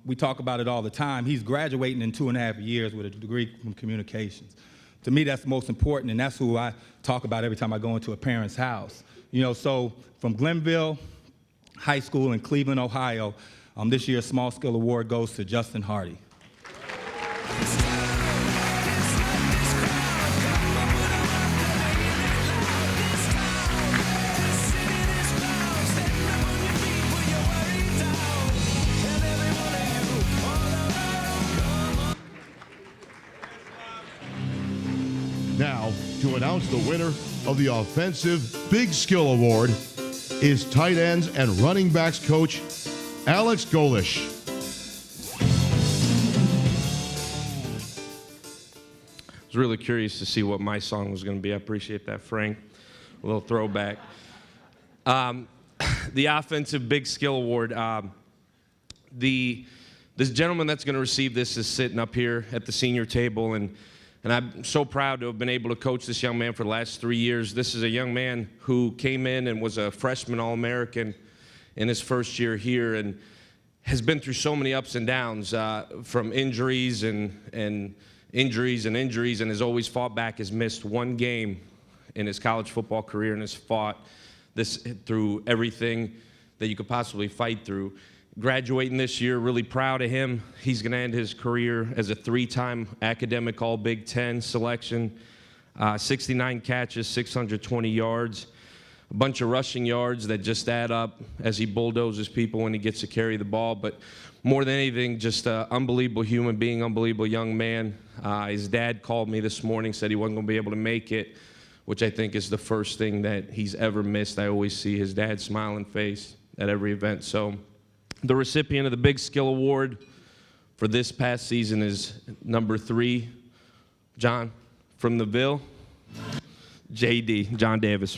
we talk about it all the time. He's graduating in 2.5 years with a degree from communications. To me, that's the most important, and that's who I talk about every time I go into a parent's house. You know, so from Glenville High School in Cleveland, Ohio, this year's Small Skill Award goes to Justin Hardy. Now, to announce the winner of the Offensive Big Skill Award is tight ends and running backs coach Alex Golish. I was really curious to see what my song was going to be. I appreciate that, Frank. A little throwback. The Offensive Big Skill Award. This gentleman that's going to receive this is sitting up here at the senior table, and I'm so proud to have been able to coach this young man for the last 3 years. This is a young man who came in and was a freshman All-American in his first year here and has been through so many ups and downs from injuries and injuries, and has always fought back, has missed one game in his college football career and has fought this through everything that you could possibly fight through. Graduating this year, really proud of him. He's going to end his career as a 3-time academic All-Big Ten selection, 69 catches, 620 yards, a bunch of rushing yards that just add up as he bulldozes people when he gets to carry the ball. But more than anything, just an unbelievable human being, unbelievable young man. His dad called me this morning, said he wasn't going to be able to make it, which I think is the first thing that he's ever missed. I always see his dad's smiling face at every event. So the recipient of the Big Skill Award for this past season is number 3, John, from the Ville, JD, John Davis.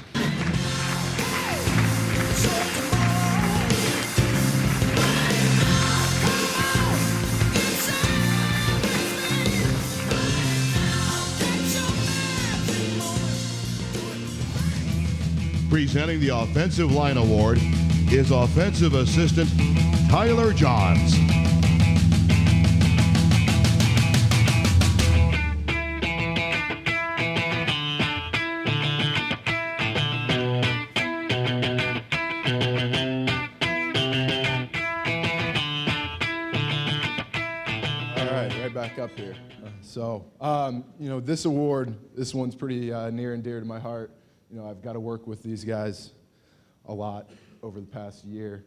Presenting the Offensive Line Award is offensive assistant Tyler Johns. Right back up here. You know, this award, this one's pretty near and dear to my heart. You know, I've got to work with these guys a lot over the past year.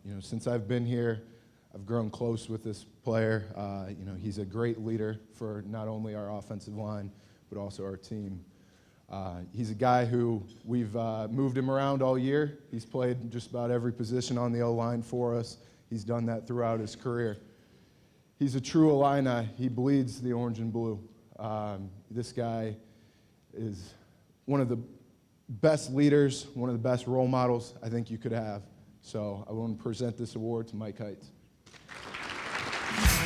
You know, since I've been here, I've grown close with this player. You know, he's a great leader for not only our offensive line, but also our team. He's a guy who we've moved him around all year. He's played just about every position on the O-line for us. He's done that throughout his career. He's a true Illini. He bleeds the orange and blue. This guy is one of the best leaders, one of the best role models I think you could have. So I want to present this award to Mike Heights.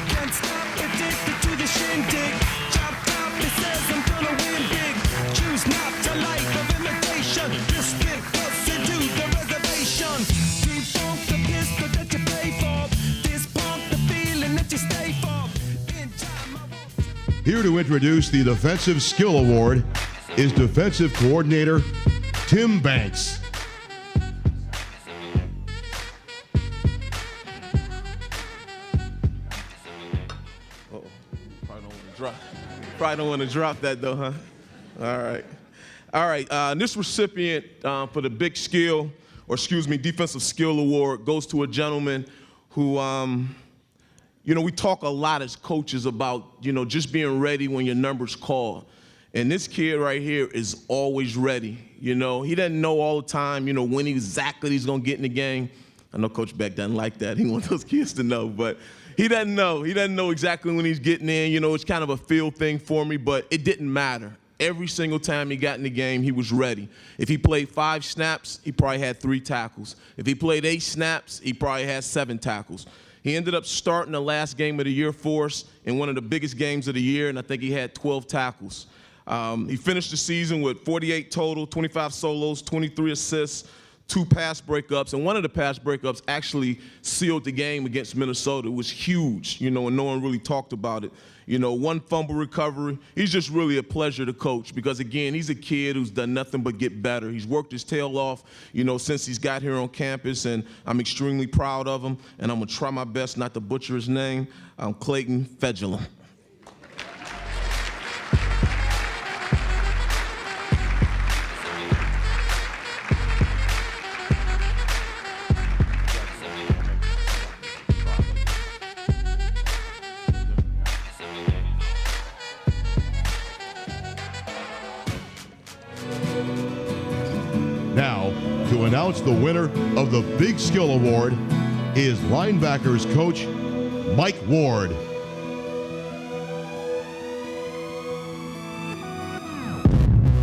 Can't stop addicted to the shindig. Chopped out, it says I'm gonna win big. Choose not to life of imitation. Just get closer to the reservation. Defunk the pistol that you pay for. This pump the feeling that you stay for. In time I won't. Here to introduce the Defensive Skill Award is Defensive Coordinator Tim Banks. Probably don't want to drop that though, huh? All right. This recipient for the Big Skill, or excuse me, Defensive Skill Award goes to a gentleman who, you know, we talk a lot as coaches about, you know, just being ready when your number's called. And this kid right here is always ready. You know, he doesn't know all the time, you know, when exactly he's going to get in the game. I know Coach Beck doesn't like that. He wants those kids to know, but he doesn't know. He doesn't know exactly when he's getting in. You know, it's kind of a feel thing for me, but it didn't matter. Every single time he got in the game, he was ready. If he played 5 snaps, he probably had 3 tackles. If he played 8 snaps, he probably had 7 tackles. He ended up starting the last game of the year for us in one of the biggest games of the year, and I think he had 12 tackles. He finished the season with 48 total, 25 solos, 23 assists, 2 pass breakups, and one of the pass breakups actually sealed the game against Minnesota. It was huge, and no one really talked about it. 1 fumble recovery. He's just really a pleasure to coach because, again, he's a kid who's done nothing but get better. He's worked his tail off, since he's got here on campus, and I'm extremely proud of him, and I'm going to try my best not to butcher his name. Clayton Fedulum. Now, to announce the winner of the Big Skill Award is linebackers coach Mike Ward.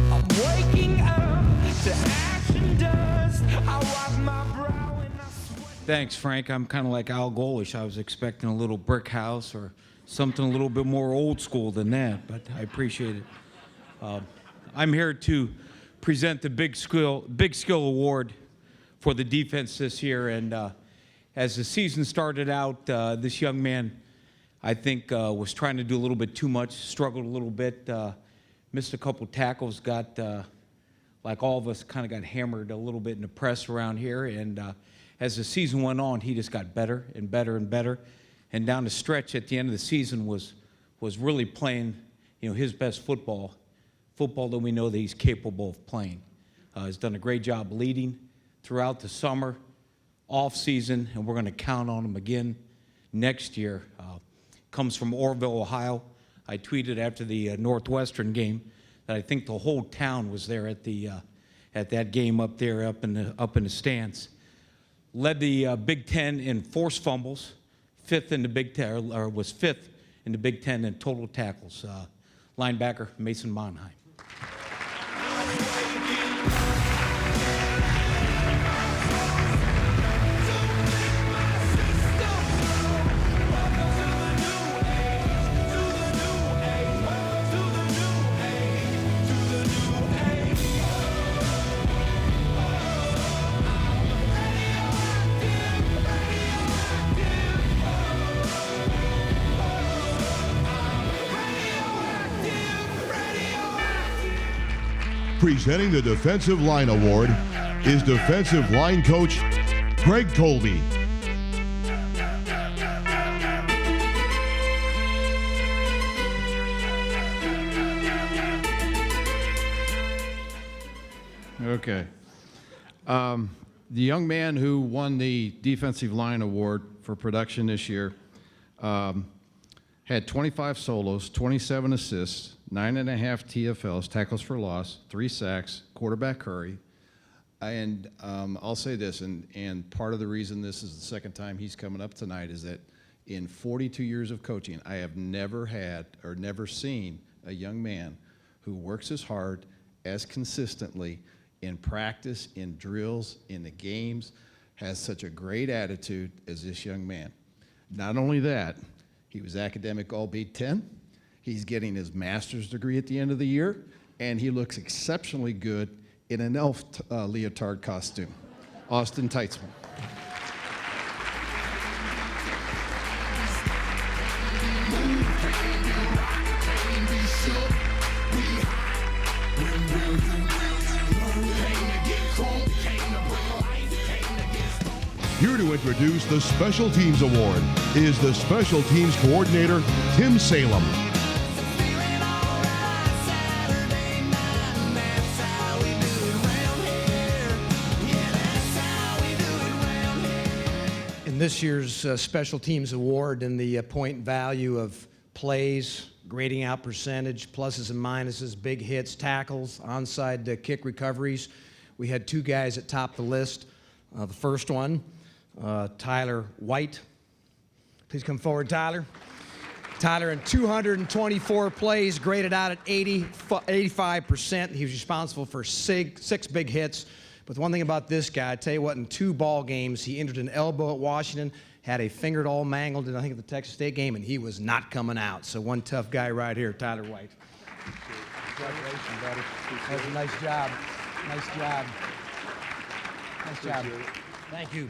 I'm waking up to action dust. I wipe my brow and I sweat. Thanks, Frank. I'm kind of like Al Golish. I was expecting a little brick house or something a little bit more old school than that, but I appreciate it. I'm here to present the Big Skill Award for the defense this year, and as the season started out, this young man, I think, was trying to do a little bit too much, struggled a little bit, missed a couple tackles, got, like all of us, kind of got hammered a little bit in the press around here, and as the season went on, he just got better and better and better, and down the stretch at the end of the season was really playing, his best football that we know that he's capable of playing. He's done a great job leading throughout the summer, off season, and we're going to count on him again next year. Comes from Orrville, Ohio. I tweeted after the Northwestern game that I think the whole town was there at that game up there, up in the stands. Led the Big Ten in forced fumbles, fifth in the Big Ten, or was fifth in the Big Ten in total tackles. Linebacker Mason Monheim. Presenting the Defensive Line Award is defensive line coach Greg Colby. Okay. The young man who won the Defensive Line Award for production this year had 25 solos, 27 assists, 9.5 TFLs, tackles for loss, 3 sacks, quarterback hurry. And I'll say this, and part of the reason this is the second time he's coming up tonight is that in 42 years of coaching, I have never had or never seen a young man who works as hard, as consistently in practice, in drills, in the games, has such a great attitude as this young man. Not only that, he was academic all Big Ten. He's getting his master's degree at the end of the year, and he looks exceptionally good in an elf leotard costume. Austin Teitzman. Here to introduce the Special Teams Award is the Special Teams Coordinator, Tim Salem. In this year's Special Teams Award, in the point value of plays, grading out percentage, pluses and minuses, big hits, tackles, onside kick recoveries, we had 2 guys that topped the list. The first one, Tyler White. Please come forward, Tyler. Tyler, in 224 plays, graded out at 85%. He was responsible for 6 big hits. But the one thing about this guy, I tell you what, in 2 ball games, he injured an elbow at Washington, had a finger all mangled, I think, at the Texas State game, and he was not coming out. So one tough guy right here, Tyler White. Congratulations, buddy. That was a nice job. Nice job. Nice job. Thank you.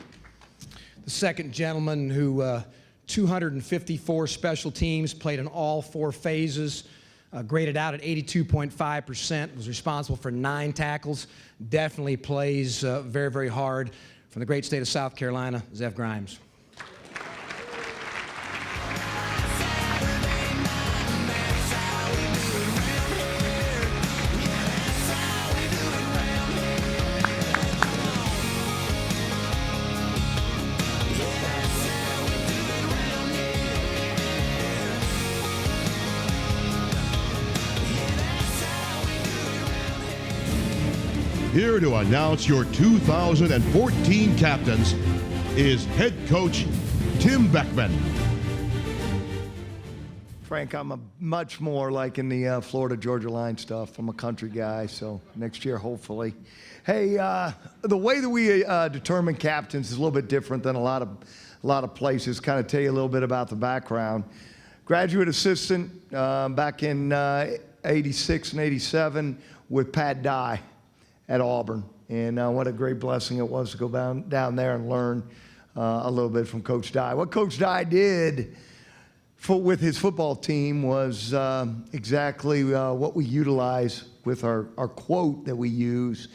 The second gentleman who 254 special teams, played in all 4 phases, graded out at 82.5%, was responsible for 9 tackles, definitely plays very, very hard. From the great state of South Carolina, Zeph Grimes. Here to announce your 2014 captains is head coach Tim Beckman. Frank, I'm much more like in the Florida-Georgia line stuff. I'm a country guy, so next year, hopefully. Hey, the way that we determine captains is a little bit different than a lot of places. Kind of tell you a little bit about the background. Graduate assistant back in 86 and 87 with Pat Dye at Auburn. And what a great blessing it was to go down there and learn a little bit from Coach Dye. What Coach Dye did with his football team was exactly what we utilize with our quote that we use,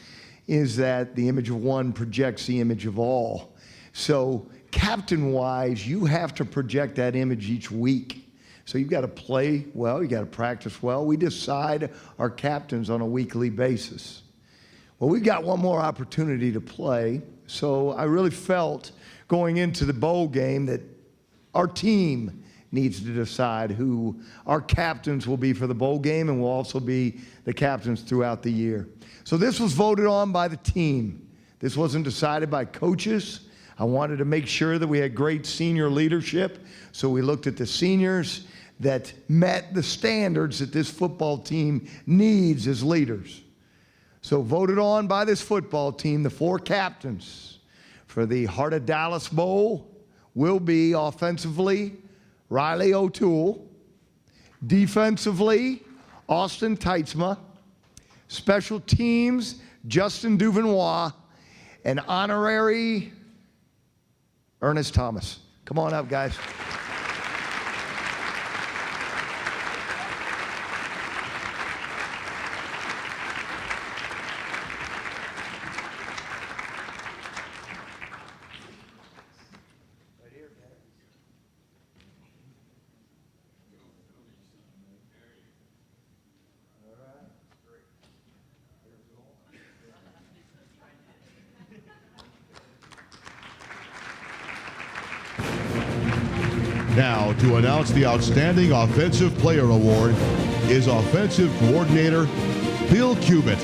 is that the image of one projects the image of all. So captain-wise, you have to project that image each week. So you've got to play well, you got to practice well. We decide our captains on a weekly basis. Well, we've got one more opportunity to play, so I really felt going into the bowl game that our team needs to decide who our captains will be for the bowl game, and will also be the captains throughout the year. So this was voted on by the team. This wasn't decided by coaches. I wanted to make sure that we had great senior leadership, so we looked at the seniors that met the standards that this football team needs as leaders. So voted on by this football team, the 4 captains for the Heart of Dallas Bowl will be offensively Riley O'Toole, defensively Austin Teitzma, special teams Justin Duvenois, and honorary Ernest Thomas. Come on up, guys. Now, to announce the Outstanding Offensive Player Award is Offensive Coordinator Bill Cubitt.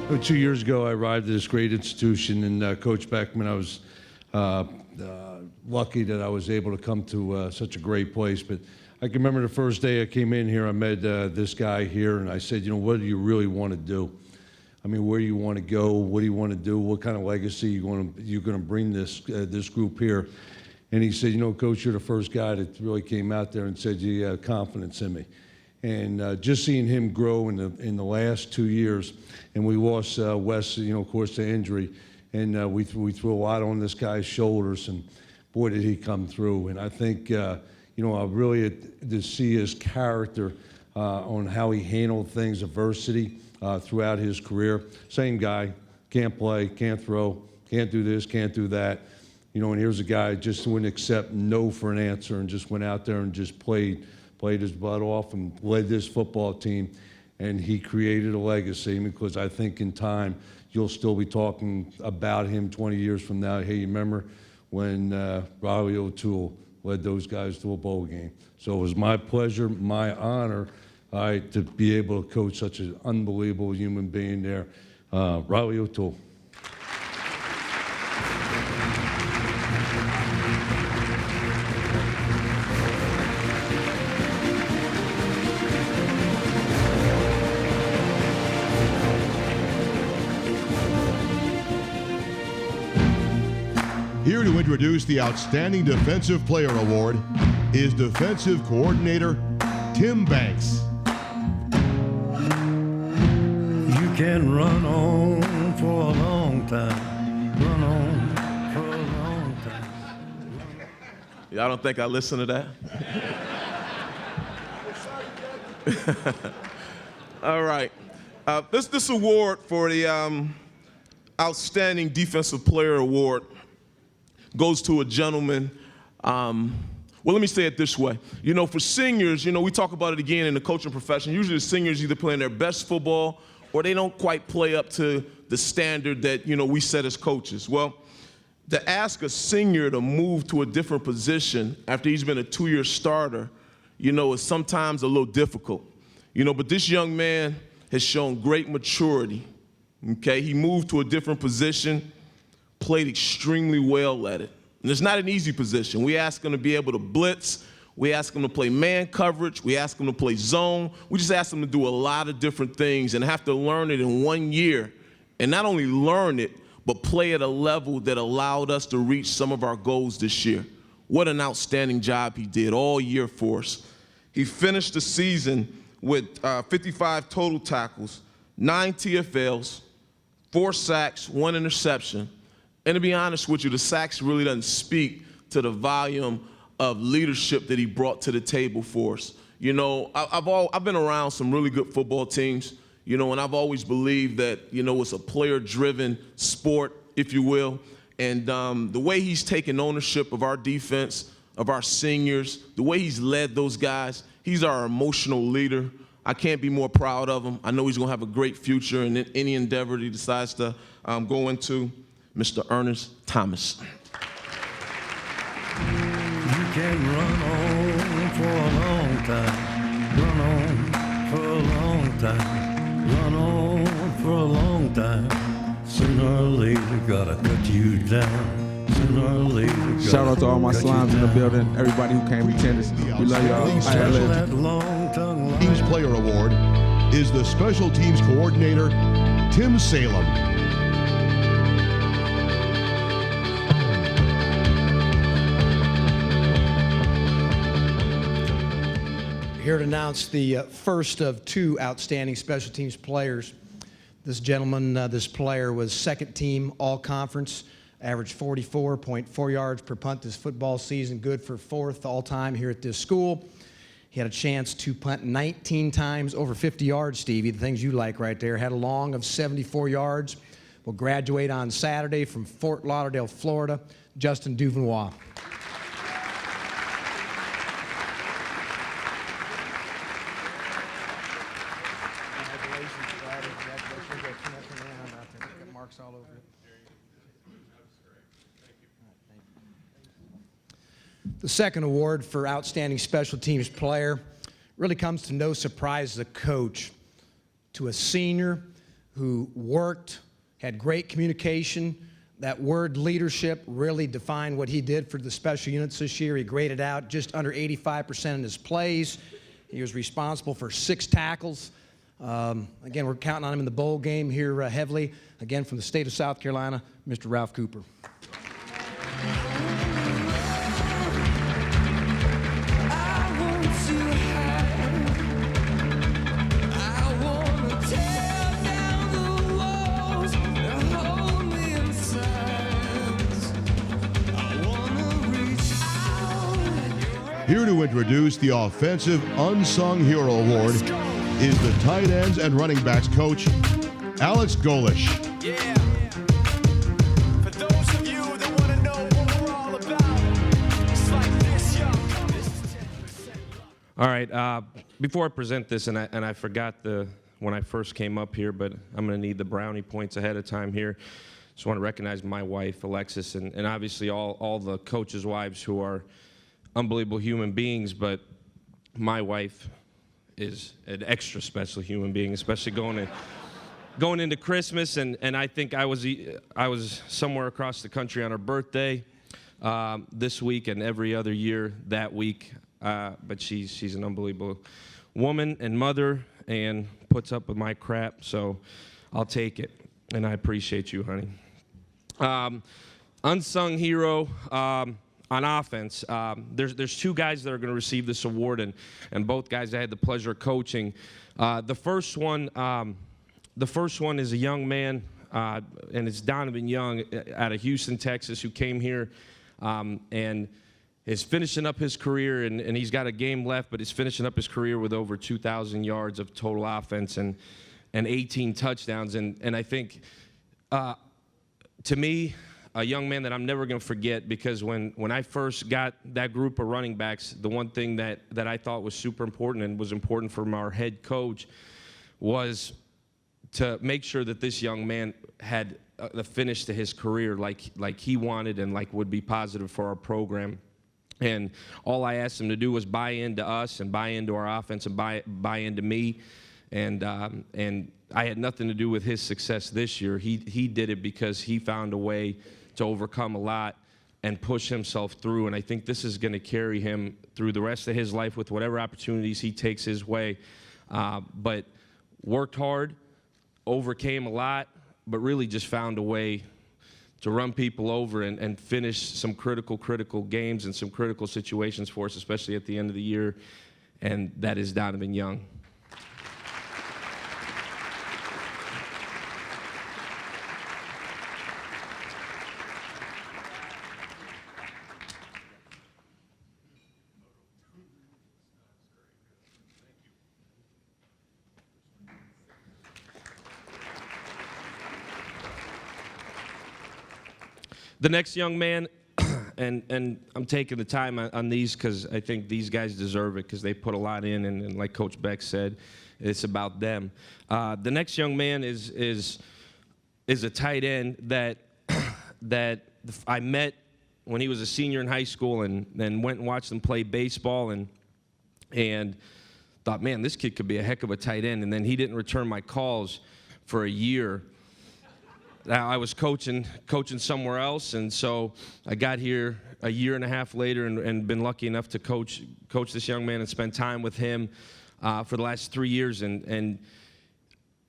About 2 years ago, I arrived at this great institution, and Coach Beckman, I was lucky that I was able to come to such a great place. But I can remember the first day I came in here, I met this guy here, and I said, you know, what do you really want to do? I mean, where do you want to go? What do you want to do? What kind of legacy you're going to bring this group here? And he said, you know, Coach, you're the first guy that really came out there and said you have confidence in me. And just seeing him grow in the last 2 years, and we lost Wes, you know, of course, to injury, and we threw a lot on this guy's shoulders, and boy, did he come through. And I think, you know, really to see his character on how he handled things, adversity throughout his career. Same guy, can't play, can't throw, can't do this, can't do that. You know, and here's a guy just wouldn't accept no for an answer and just went out there and just played his butt off and led this football team. And he created a legacy, because I think in time you'll still be talking about him 20 years from now. Hey, you remember when Riley O'Toole led those guys to a bowl game? So it was my pleasure, my honor, to be able to coach such an unbelievable human being there, Riley O'Toole. Here to introduce the Outstanding Defensive Player Award is Defensive Coordinator Tim Banks. You can run on for a long time, run on for a long time. Y'all don't think I listen to that? All right. This award for the Outstanding Defensive Player Award goes to a gentleman. Well, let me say it this way. You know, for seniors, you know, we talk about it again in the coaching profession. Usually the seniors either playing their best football or they don't quite play up to the standard that, you know, we set as coaches. Well, to ask a senior to move to a different position after he's been a 2-year starter, you know, is sometimes a little difficult. You know, but this young man has shown great maturity, okay? He moved to a different position, played extremely well at it. And it's not an easy position. We ask him to be able to blitz. We ask him to play man coverage. We ask him to play zone. We just ask him to do a lot of different things and have to learn it in 1 year. And not only learn it, but play at a level that allowed us to reach some of our goals this year. What an outstanding job he did all year for us. He finished the season with 55 total tackles, 9 TFLs, 4 sacks, 1 interception. And to be honest with you, the sacks really doesn't speak to the volume of leadership that he brought to the table for us. You know, I've been around some really good football teams, you know, and I've always believed that, you know, it's a player-driven sport, if you will. And the way he's taken ownership of our defense, of our seniors, the way he's led those guys, he's our emotional leader. I can't be more proud of him. I know he's going to have a great future in any endeavor that he decides to go into. Mr. Ernest Thomas. You can run on for a long time, run on for a long time, run on for a long time. Sooner or later, gotta cut you down. Sooner or later, shout out to all my slimes in the building, everybody who came attendance. We love y'all. The Teams Player Award is the Special Teams Coordinator, Tim Salem. Here to announce the first of 2 outstanding special teams players. This gentleman, this player was second team all-conference, averaged 44.4 yards per punt this football season, good for 4th all-time here at this school. He had a chance to punt 19 times over 50 yards, Stevie, the things you like right there. Had a long of 74 yards. Will graduate on Saturday from Fort Lauderdale, Florida, Justin Duvenois. All over it. The second award for Outstanding Special Teams Player really comes to no surprise as a coach to a senior who worked, had great communication. That word leadership really defined what he did for the special units this year. He graded out just under 85% in his plays. He was responsible for 6 tackles. Again, we're counting on him in the bowl game here heavily. Again, from the state of South Carolina, Mr. Ralph Cooper. Here to introduce the Offensive Unsung Hero Award is the tight ends and running backs coach, Alex Golish. Yeah. For those of you that want to know what we're all about, it's like this, yo. All right, before I present this, and I forgot when I first came up here, but I'm going to need the brownie points ahead of time here. Just want to recognize my wife, Alexis, and obviously all the coaches' wives who are unbelievable human beings, but my wife is an extra special human being, especially going into Christmas, and I think I was somewhere across the country on her birthday this week and every other year that week, but she's an unbelievable woman and mother and puts up with my crap, so I'll take it, and I appreciate you, honey. unsung hero on offense. There's two guys that are going to receive this award, and both guys I had the pleasure of coaching. The first one is a young man, and it's Donovan Young out of Houston, Texas, who came here and is finishing up his career, and he's got a game left, but he's finishing up his career with over 2,000 yards of total offense and 18 touchdowns. And I think, to me, a young man that I'm never going to forget, because when I first got that group of running backs, the one thing that I thought was super important and was important from our head coach was to make sure that this young man had a finish to his career like he wanted and like would be positive for our program. And all I asked him to do was buy into us and buy into our offense and buy into me. And I had nothing to do with his success this year. He did it because he found a way to overcome a lot and push himself through. And I think this is going to carry him through the rest of his life with whatever opportunities he takes his way. But worked hard, overcame a lot, but really just found a way to run people over and finish some critical games and some critical situations for us, especially at the end of the year. And that is Donovan Young. The next young man, and I'm taking the time on these because I think these guys deserve it because they put a lot in, and like Coach Beck said, it's about them. The next young man is a tight end that I met when he was a senior in high school, and then went and watched him play baseball and thought, man, this kid could be a heck of a tight end. And then he didn't return my calls for a year. Now, I was coaching somewhere else, and so I got here a year and a half later and been lucky enough to coach this young man and spend time with him for the last 3 years. And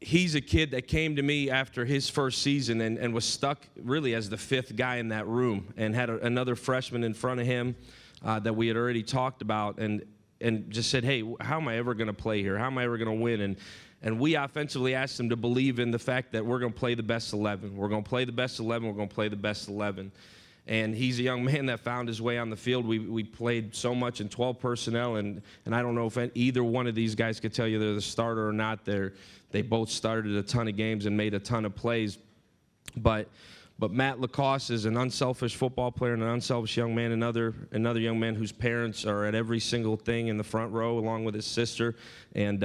he's a kid that came to me after his first season and was stuck really as the fifth guy in that room, and had another freshman in front of him that we had already talked about, and just said, hey, how am I ever going to play here? How am I ever going to win? And we offensively asked him to believe in the fact that we're going to play the best 11. We're going to play the best 11. We're going to play the best 11. And he's a young man that found his way on the field. We played so much in 12 personnel, and I don't know if either one of these guys could tell you they're the starter or not. They both started a ton of games and made a ton of plays. But Matt Lacoste is an unselfish football player and an unselfish young man, another young man whose parents are at every single thing in the front row along with his sister, and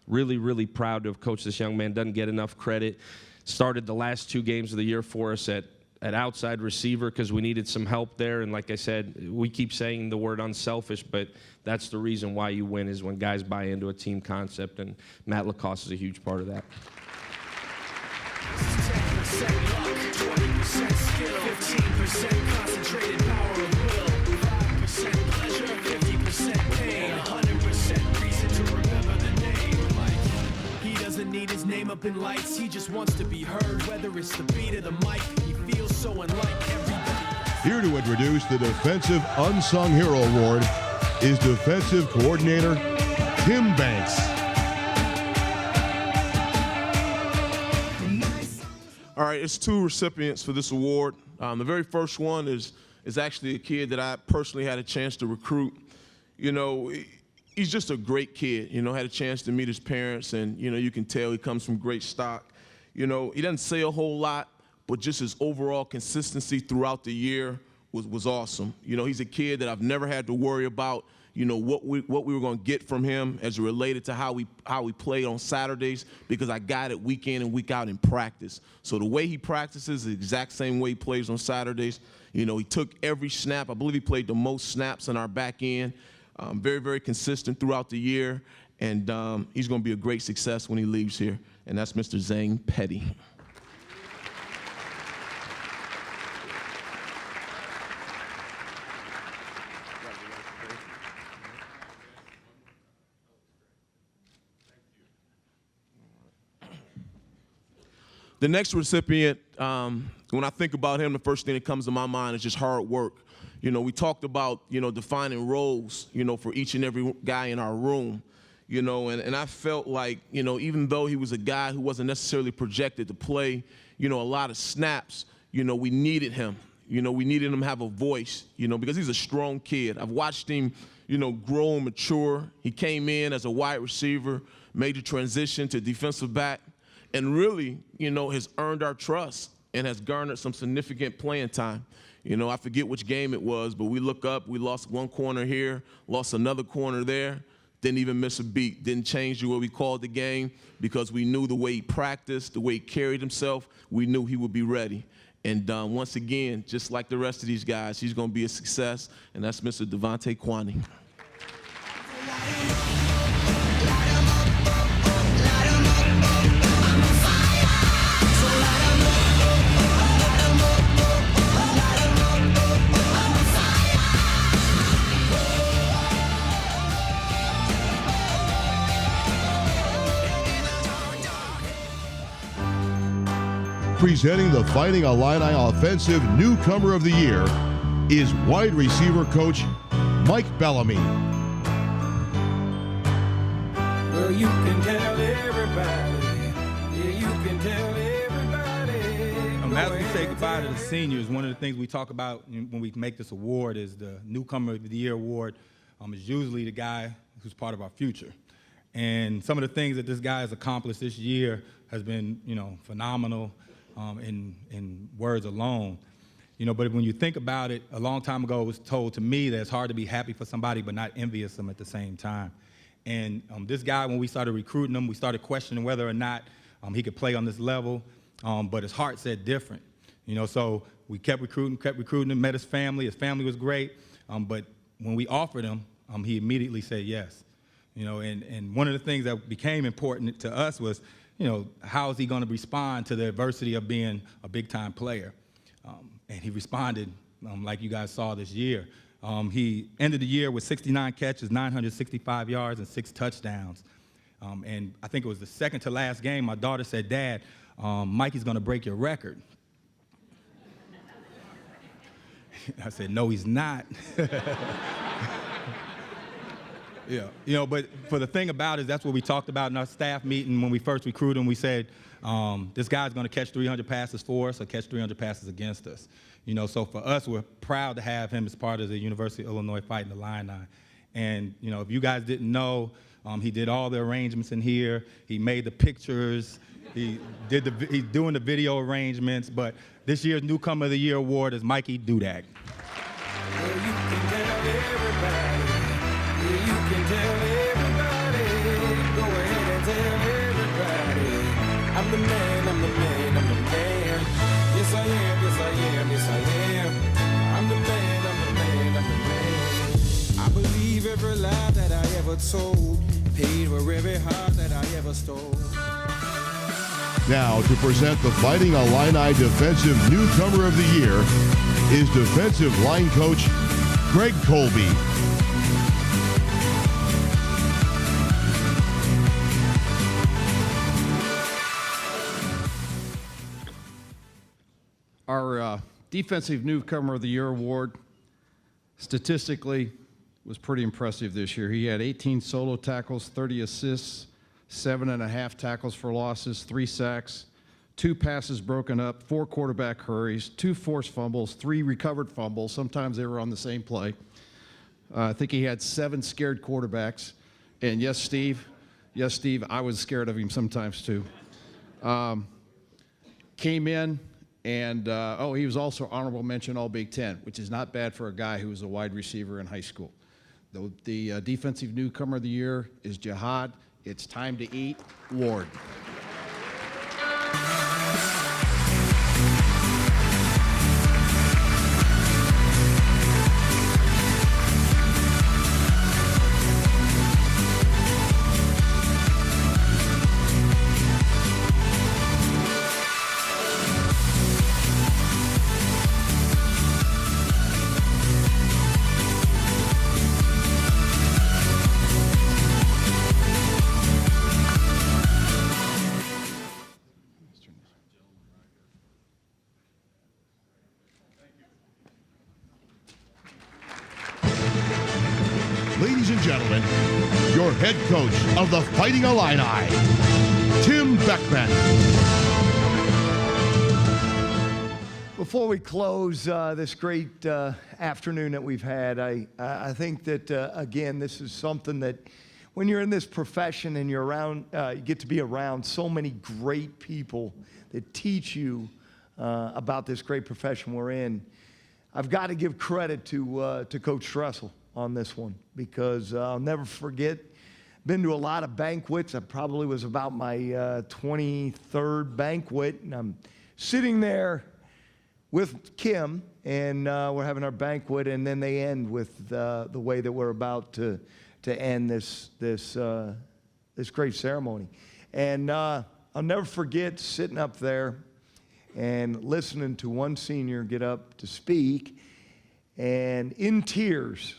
really, really proud to have coached this young man. Doesn't get enough credit. Started the last 2 games of the year for us at outside receiver because we needed some help there. And like I said, we keep saying the word unselfish, but that's the reason why you win, is when guys buy into a team concept, and Matt Lacoste is a huge part of that. 20% skill, 15% concentrated power of will, 5% pleasure, 50% pain, 100% reason to remember the name. He doesn't need his name up in lights, he just wants to be heard, whether it's the beat of the mic. He feels so unlike everybody. Here to introduce the Defensive Unsung Hero Award is Defensive Coordinator Tim Banks. All right, it's 2 recipients for this award. The very first one is actually a kid that I personally had a chance to recruit. You know, he's just a great kid. You know, had a chance to meet his parents, and, you know, you can tell he comes from great stock. You know, he doesn't say a whole lot, but just his overall consistency throughout the year was awesome. You know, he's a kid that I've never had to worry about, you know, what we were going to get from him as it related to how we played on Saturdays, because I got it week in and week out in practice. So the way he practices is the exact same way he plays on Saturdays. You know, he took every snap. I believe he played the most snaps in our back end. Very, very consistent throughout the year, and he's going to be a great success when he leaves here, and that's Mr. Zane Petty. The next recipient when I think about him, the first thing that comes to my mind is just hard work. You know, we talked about, you know, defining roles, you know, for each and every guy in our room, you know, and I felt like, you know, even though he was a guy who wasn't necessarily projected to play, you know, a lot of snaps, you know, we needed him. You know, we needed him to have a voice, you know, because he's a strong kid. I've watched him, you know, grow and mature. He came in as a wide receiver, made the transition to defensive back, and really, you know, has earned our trust and has garnered some significant playing time. You know, I forget which game it was, but we look up, we lost one corner here, lost another corner there, didn't even miss a beat, didn't change the way we called the game because we knew the way he practiced, the way he carried himself, we knew he would be ready. And once again, just like the rest of these guys, he's going to be a success, and that's Mr. Devontae Kwani. Presenting the Fighting Illini Offensive Newcomer of the Year is wide receiver coach Mike Bellamy. Well, you can tell everybody. Yeah, you can tell everybody. As we say goodbye to the seniors, one of the things we talk about when we make this award is the Newcomer of the Year award is usually the guy who's part of our future. And some of the things that this guy has accomplished this year has been, you know, phenomenal. In words alone, you know, but when you think about it, a long time ago it was told to me that it's hard to be happy for somebody but not envious them at the same time. And this guy, when we started recruiting him, we started questioning whether or not he could play on this level, but his heart said different. You know, so we kept recruiting him, met his family was great, but when we offered him, he immediately said yes. You know, and one of the things that became important to us was, you know, how is he going to respond to the adversity of being a big-time player? And he responded like you guys saw this year. He ended the year with 69 catches, 965 yards, and 6 touchdowns. And I think it was the second to last game, my daughter said, "Dad, Mikey's going to break your record." I said, "No, he's not." Yeah, you know, but for the thing about it, that's what we talked about in our staff meeting when we first recruited him. We said, this guy's going to catch 300 passes for us or catch 300 passes against us. You know, so for us, we're proud to have him as part of the University of Illinois Fighting Illini. And, you know, if you guys didn't know, he did all the arrangements in here. He made the pictures. He's doing the video arrangements. But this year's Newcomer of the Year award is Mikey Dudak. Well, you can tell everybody. You can tell everybody, go ahead and tell everybody. I'm the man, I'm the man, I'm the man. Yes I am, yes I am, yes I am. I'm the man, I'm the man, I'm the man. I believe every lie that I ever told, paid for every heart that I ever stole. Now to present the Fighting Illini Defensive Newcomer of the Year is defensive line coach Greg Colby. Our Defensive Newcomer of the Year award, statistically, was pretty impressive this year. He had 18 solo tackles, 30 assists, 7.5 tackles for losses, 3 sacks, 2 passes broken up, 4 quarterback hurries, 2 forced fumbles, 3 recovered fumbles. Sometimes they were on the same play. I think he had 7 scared quarterbacks. And yes, Steve, I was scared of him sometimes too. Came in. And, he was also honorable mention All Big Ten, which is not bad for a guy who was a wide receiver in high school. The Defensive Newcomer of the Year is Jihad. It's time to eat, Ward. head coach of the Fighting Illini, Tim Beckman. Before we close this great afternoon that we've had, I think that, again, this is something that when you're in this profession and you're around, you get to be around so many great people that teach you about this great profession we're in. I've got to give credit to Coach Stressel on this one, because I'll never forget, been to a lot of banquets. I probably was about my 23rd banquet, and I'm sitting there with Kim, and we're having our banquet, and then they end with the way that we're about to end this great ceremony. And I'll never forget sitting up there and listening to one senior get up to speak, and in tears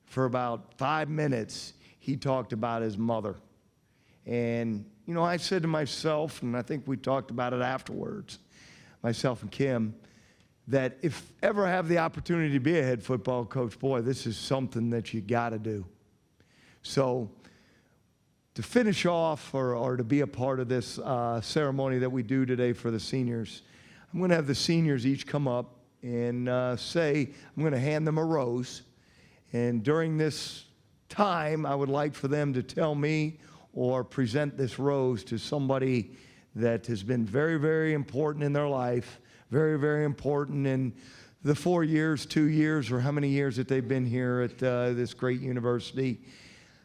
for about 5 minutes, he talked about his mother. And, you know, I said to myself, and I think we talked about it afterwards, myself and Kim, that if ever I have the opportunity to be a head football coach, boy, this is something that you got to do. So to finish off or to be a part of this ceremony that we do today for the seniors, I'm going to have the seniors each come up and say, I'm going to hand them a rose. And during this time, I would like for them to tell me or present this rose to somebody that has been very, very important in their life, very, very important in the 4 years, 2 years, or how many years that they've been here at this great university.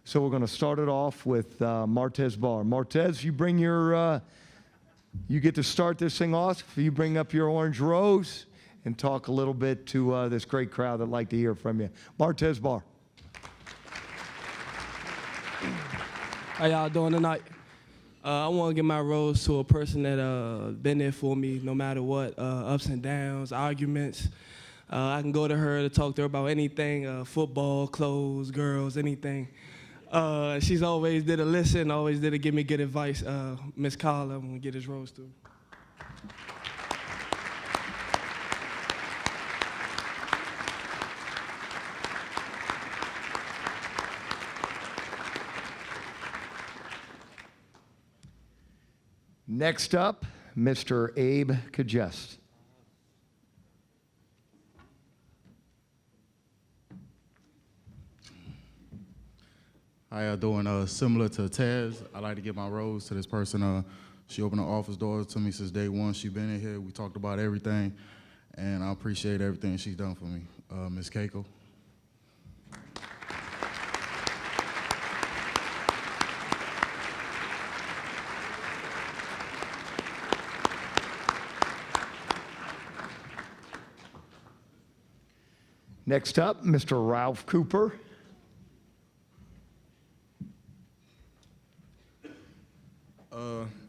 So we're going to start it off with Martez Barr. Martez, you bring your, you get to start this thing off. You bring up your orange rose and talk a little bit to this great crowd that'd like to hear from you. Martez Barr. How y'all doing tonight? I want to give my rose to a person that been there for me no matter what, ups and downs, arguments. I can go to her to talk to her about anything, football, clothes, girls, anything. She's always did a listen, always did a give me good advice. Miss Carla, I'm going to get his rose to her. Next up, Mr. Abe Kajest. How y'all doing? Similar to Taz, I like to give my rose to this person. She opened the office doors to me since day one. She's been in here. We talked about everything, and I appreciate everything she's done for me. Ms. Keiko. Next up, Mr. Ralph Cooper.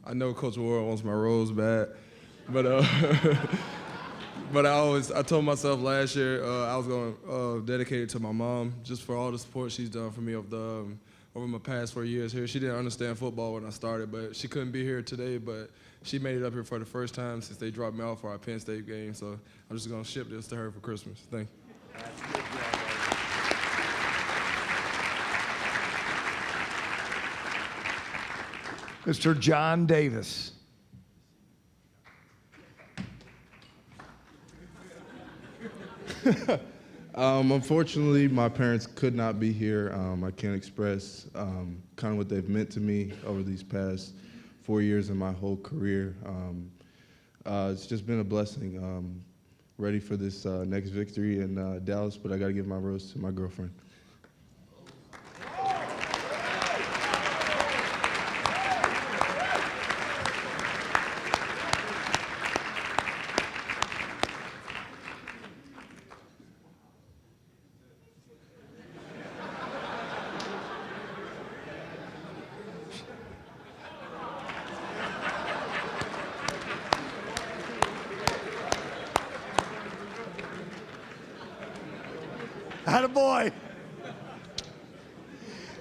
I know Coach Ward wants my rose bad, but but I told myself last year I was going to dedicate it to my mom, just for all the support she's done for me over my past 4 years here. She didn't understand football when I started, but she couldn't be here today, but she made it up here for the first time since they dropped me off for our Penn State game, so I'm just going to ship this to her for Christmas. Thank you. Mr. John Davis. Unfortunately, my parents could not be here. I can't express kind of what they've meant to me over these past 4 years in my whole career. It's just been a blessing. Ready for this next victory in Dallas, but I got to give my rose to my girlfriend. Attaboy.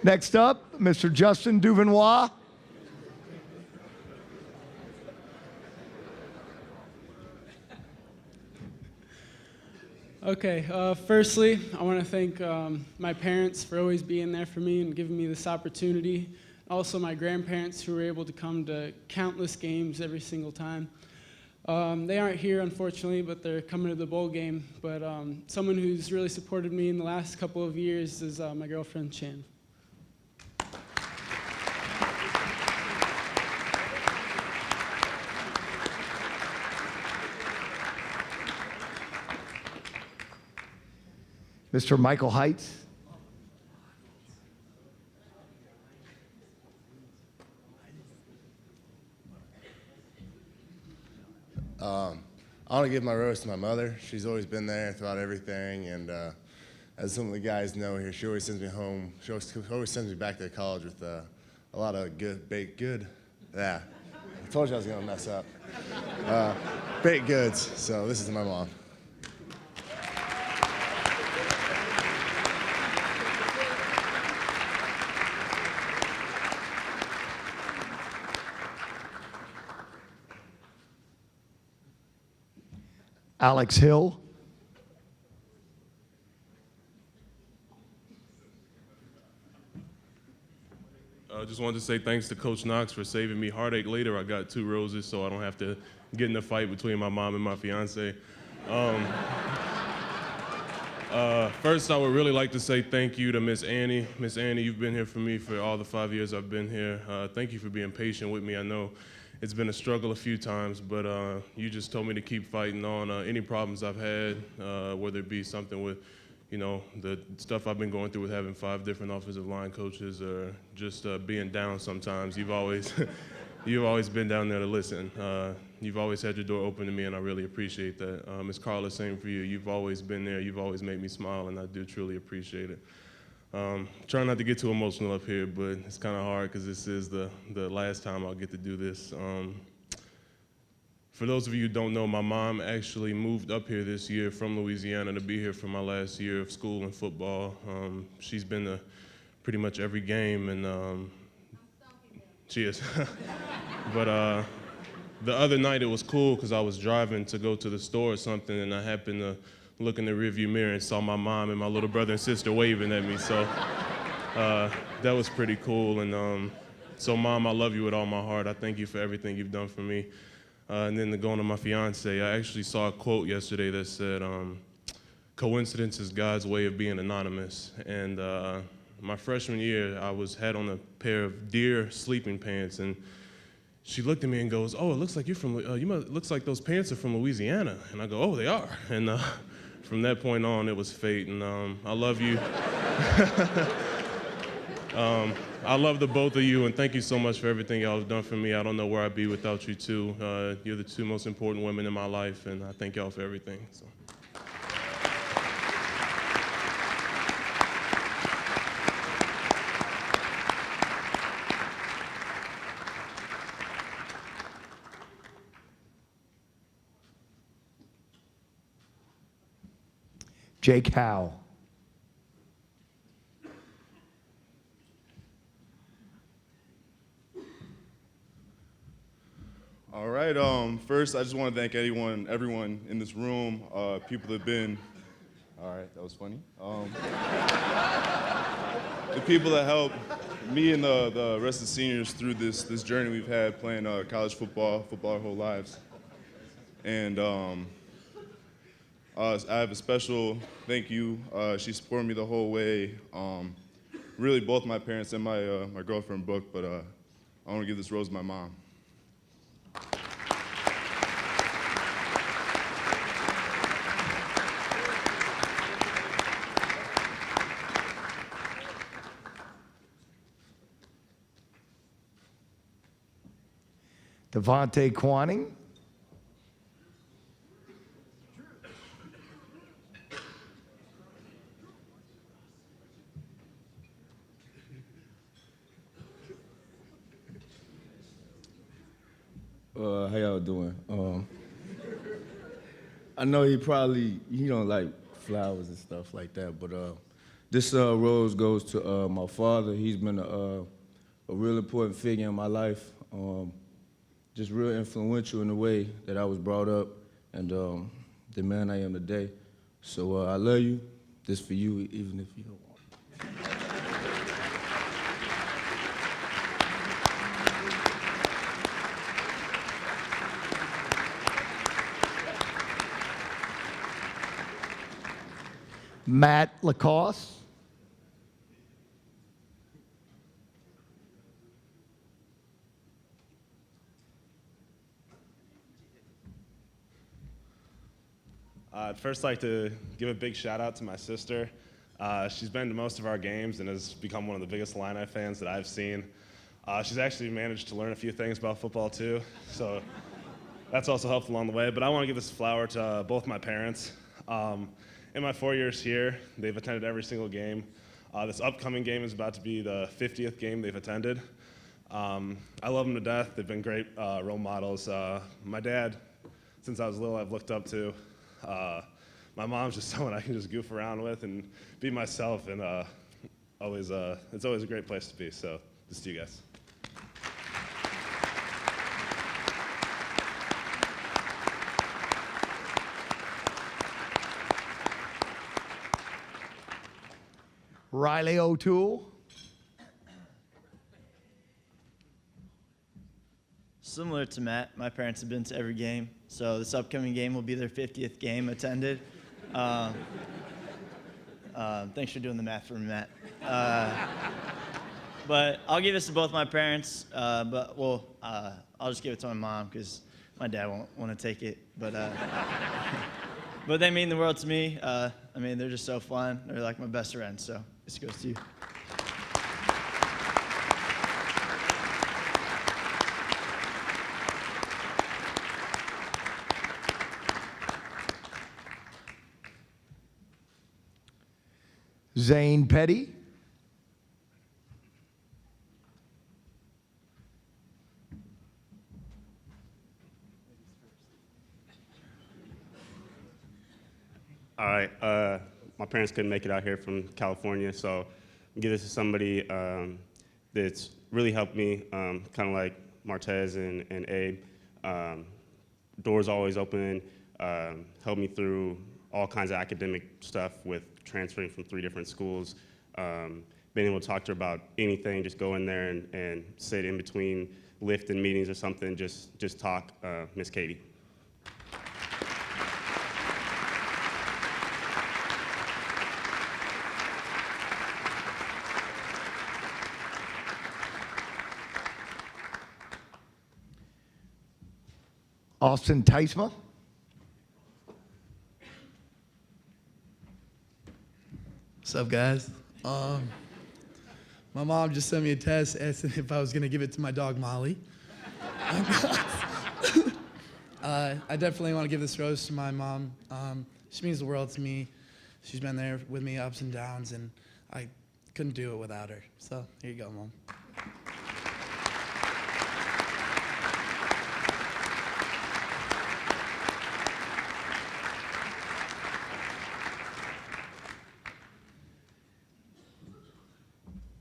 Next up, Mr. Justin Duvenois. Okay, firstly, I want to thank my parents for always being there for me and giving me this opportunity. Also, my grandparents who were able to come to countless games every single time. They aren't here, unfortunately, but they're coming to the bowl game. But someone who's really supported me in the last couple of years is my girlfriend, Chan. Mr. Michael Heights. I want to give my rose to my mother. She's always been there throughout everything, and as some of the guys know here, she always sends me home. She always sends me back to college with a lot of baked good. Yeah, I told you I was going to mess up. Baked goods. So this is my mom. Alex Hill. I just wanted to say thanks to Coach Knox for saving me heartache later. I got 2 roses, so I don't have to get in a fight between my mom and my fiance. First, I would really like to say thank you to Miss Annie. Miss Annie, you've been here for me for all the 5 years I've been here. Thank you for being patient with me. I know it's been a struggle a few times, but you just told me to keep fighting on any problems I've had, whether it be something with, you know, the stuff I've been going through with having 5 different offensive line coaches, or just being down sometimes. You've always been down there to listen. You've always had your door open to me, and I really appreciate that. Ms. Carla, same for you. You've always been there. You've always made me smile, and I do truly appreciate it. Trying not to get too emotional up here, but it's kind of hard because this is the last time I'll get to do this. For those of you who don't know, my mom actually moved up here this year from Louisiana to be here for my last year of school and football. She's been to pretty much every game, and she is. But the other night it was cool because I was driving to go to the store or something, and I happened to look in the rearview mirror and saw my mom and my little brother and sister waving at me. So that was pretty cool. And so, Mom, I love you with all my heart. I thank you for everything you've done for me. And then going to my fiance, I actually saw a quote yesterday that said, coincidence is God's way of being anonymous. And my freshman year, I had on a pair of deer sleeping pants, and she looked at me and goes, "Oh, it looks like you're from. Looks like those pants are from Louisiana." And I go, "Oh, they are." And from that point on, it was fate. And I love you. I love the both of you, and thank you so much for everything y'all have done for me. I don't know where I'd be without you two. You're the 2 most important women in my life, and I thank y'all for everything. So. Jake Howe. All right. First, I just want to thank everyone in this room, people that have been. All right, that was funny. The people that helped me and the rest of the seniors through this journey we've had playing college football our whole lives. And I have a special thank you. She supported me the whole way. Really, both my parents and my girlfriend, Brooke. But I want to give this rose to my mom. Devontae Quanning. How y'all doing? I know he don't like flowers and stuff like that, but this rose goes to my father. He's been a real important figure in my life. Just real influential in the way that I was brought up and the man I am today. So I love you. This for you, even if you don't want it. Matt Lacoste. I'd first like to give a big shout out to my sister. She's been to most of our games and has become one of the biggest Illini fans that I've seen. She's actually managed to learn a few things about football too, so that's also helped along the way. But I want to give this flower to both my parents. In my 4 years here, they've attended every single game. This upcoming game is about to be the 50th game they've attended. I love them to death. They've been great role models. My dad, since I was little, I've looked up to. My mom's just someone I can just goof around with and be myself, and it's always a great place to be. So this to you guys. Riley O'Toole. Similar to Matt, my parents have been to every game, so this upcoming game will be their 50th game attended. Thanks for doing the math for me, Matt. But I'll give this to both my parents, I'll just give it to my mom because my dad won't want to take it. But they mean the world to me. They're just so fun. They're like my best friends, so this goes to you. Zane Petty. All right, my parents couldn't make it out here from California, so I'll give this to somebody that's really helped me, kind of like Martez and Abe. Doors always open, helped me through all kinds of academic stuff with transferring from 3 different schools. Being able to talk to her about anything, just go in there and sit in between lift and meetings or something, just talk, Miss Katie. Austin Teisma. What's up, guys? My mom just sent me a text asking if I was gonna give it to my dog Molly. I definitely want to give this rose to my mom. She means the world to me. She's been there with me ups and downs, and I couldn't do it without her. So here you go, Mom.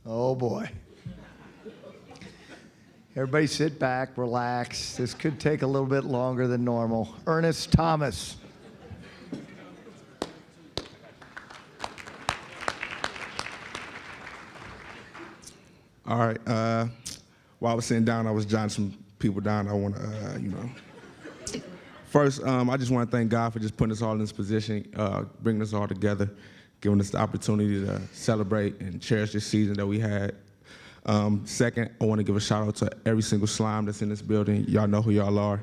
Oh boy. Everybody sit back, relax. This could take a little bit longer than normal. Ernest Thomas. All right. While I was sitting down, I was jotting some people down. I want to, First, I just want to thank God for just putting us all in this position, bringing us all together, giving us the opportunity to celebrate and cherish this season that we had. Second, I want to give a shout out to every single slime that's in this building. Y'all know who y'all are.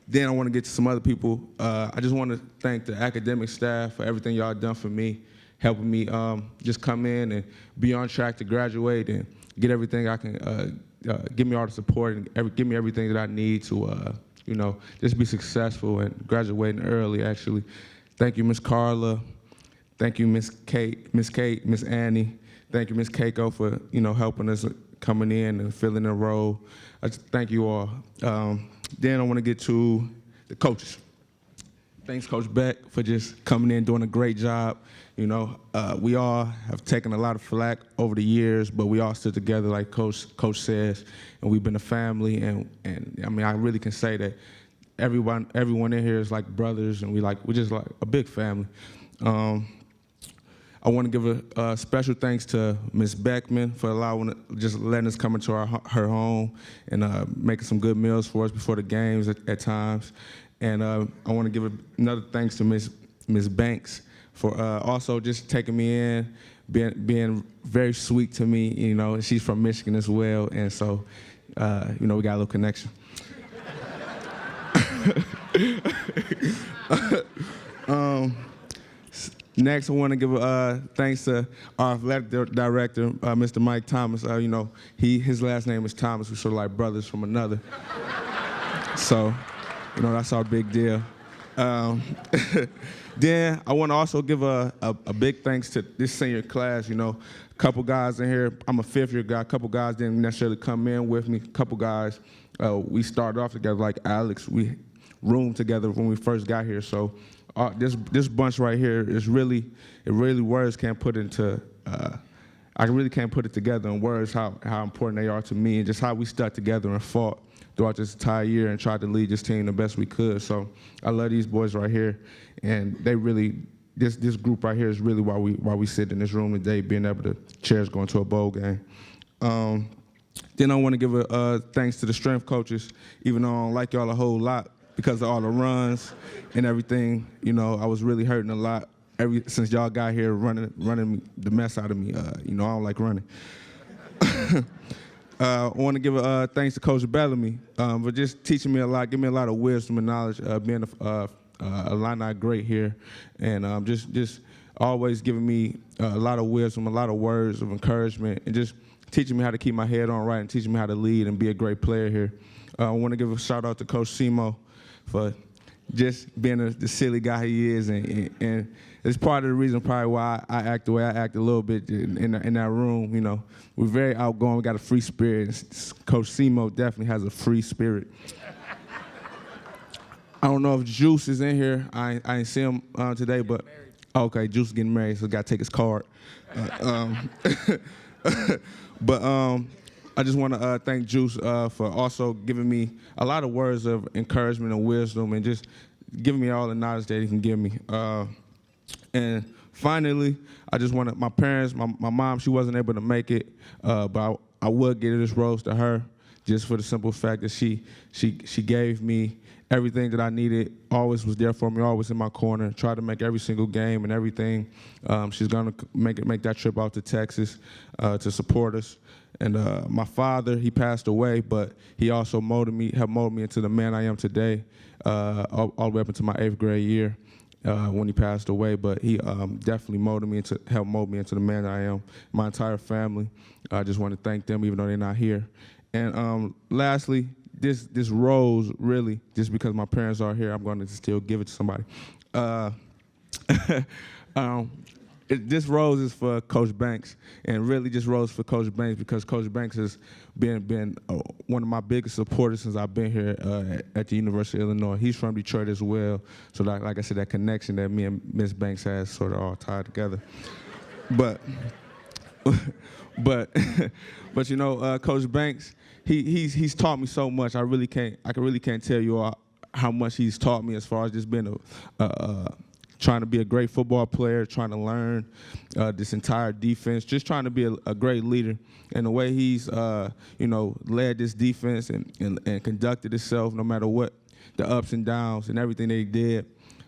Then I want to get to some other people. I just want to thank the academic staff for everything y'all done for me, helping me just come in and be on track to graduate and get everything I can, give me all the support and give me everything that I need to, just be successful and graduating early, actually. Thank you, Miss Carla. Thank you, Miss Kate, Miss Annie. Thank you, Miss Keiko, for helping us coming in and filling the role. I just thank you all. Then I want to get to the coaches. Thanks, Coach Beck, for just coming in, doing a great job. We all have taken a lot of flack over the years, but we all stood together, like Coach says, and we've been a family. And I mean, I really can say that everyone in here is like brothers, and we're just like a big family. I want to give a special thanks to Ms. Beckman for just letting us come into her home and making some good meals for us before the games at times. And I want to give another thanks to Ms. Banks for also just taking me in, being very sweet to me. You know, she's from Michigan as well, and so we got a little connection. Next, I want to give thanks to our athletic director, Mr. Mike Thomas. His last name is Thomas. We're sort of like brothers from another. So, that's our big deal. Then I want to also give a big thanks to this senior class. A couple guys in here. I'm a fifth-year guy. A couple guys didn't necessarily come in with me. A couple guys, we started off together, like Alex. We roomed together when we first got here. So this bunch right here is really words can't put into. I really can't put it together in words how important they are to me, and just how we stuck together and fought throughout this entire year and tried to lead this team the best we could. So I love these boys right here, and they really, this group right here is really why we sit in this room today, being able to chairs going to a bowl game. Then I want to give a thanks to the strength coaches, even though I don't like y'all a whole lot because of all the runs and everything. I was really hurting a lot since y'all got here running the mess out of me. I don't like running. I want to give a thanks to Coach Bellamy for just teaching me a lot, giving me a lot of wisdom and knowledge, being a Illini great here, and just always giving me a lot of wisdom, a lot of words of encouragement, and just teaching me how to keep my head on right and teaching me how to lead and be a great player here. I want to give a shout out to Coach Simo for just being the silly guy he is, and it's part of the reason probably why I act the way I act a little bit in that room. We're very outgoing. We got a free spirit. Coach Simo definitely has a free spirit. I don't know if Juice is in here. I ain't see him today, but okay, Juice is getting married, so got to take his card. But I just want to thank Juice for also giving me a lot of words of encouragement and wisdom, and just giving me all the knowledge that he can give me. And finally, I just want my parents, my mom, she wasn't able to make it, but I would give this rose to her, just for the simple fact that she gave me everything that I needed, always was there for me, always in my corner, tried to make every single game and everything. She's gonna make that trip out to Texas to support us. And my father, he passed away, but he also helped mold me into the man I am today, all the way up into my 8th grade year. When he passed away, but he definitely helped mold me into the man I am. My entire family, I just want to thank them, even though they're not here. And lastly, this rose, really, just because my parents are here, I'm going to still give it to somebody. This rose is for Coach Banks, and really just rose for Coach Banks because Coach Banks has been one of my biggest supporters since I've been here at the University of Illinois. He's from Detroit as well, so like I said, that connection that me and Ms. Banks has sort of all tied together. But Coach Banks, he's taught me so much. I really can't tell you all how much he's taught me as far as just being trying to be a great football player, trying to learn this entire defense, just trying to be a great leader. And the way he's, led this defense and conducted itself, no matter what the ups and downs and everything they did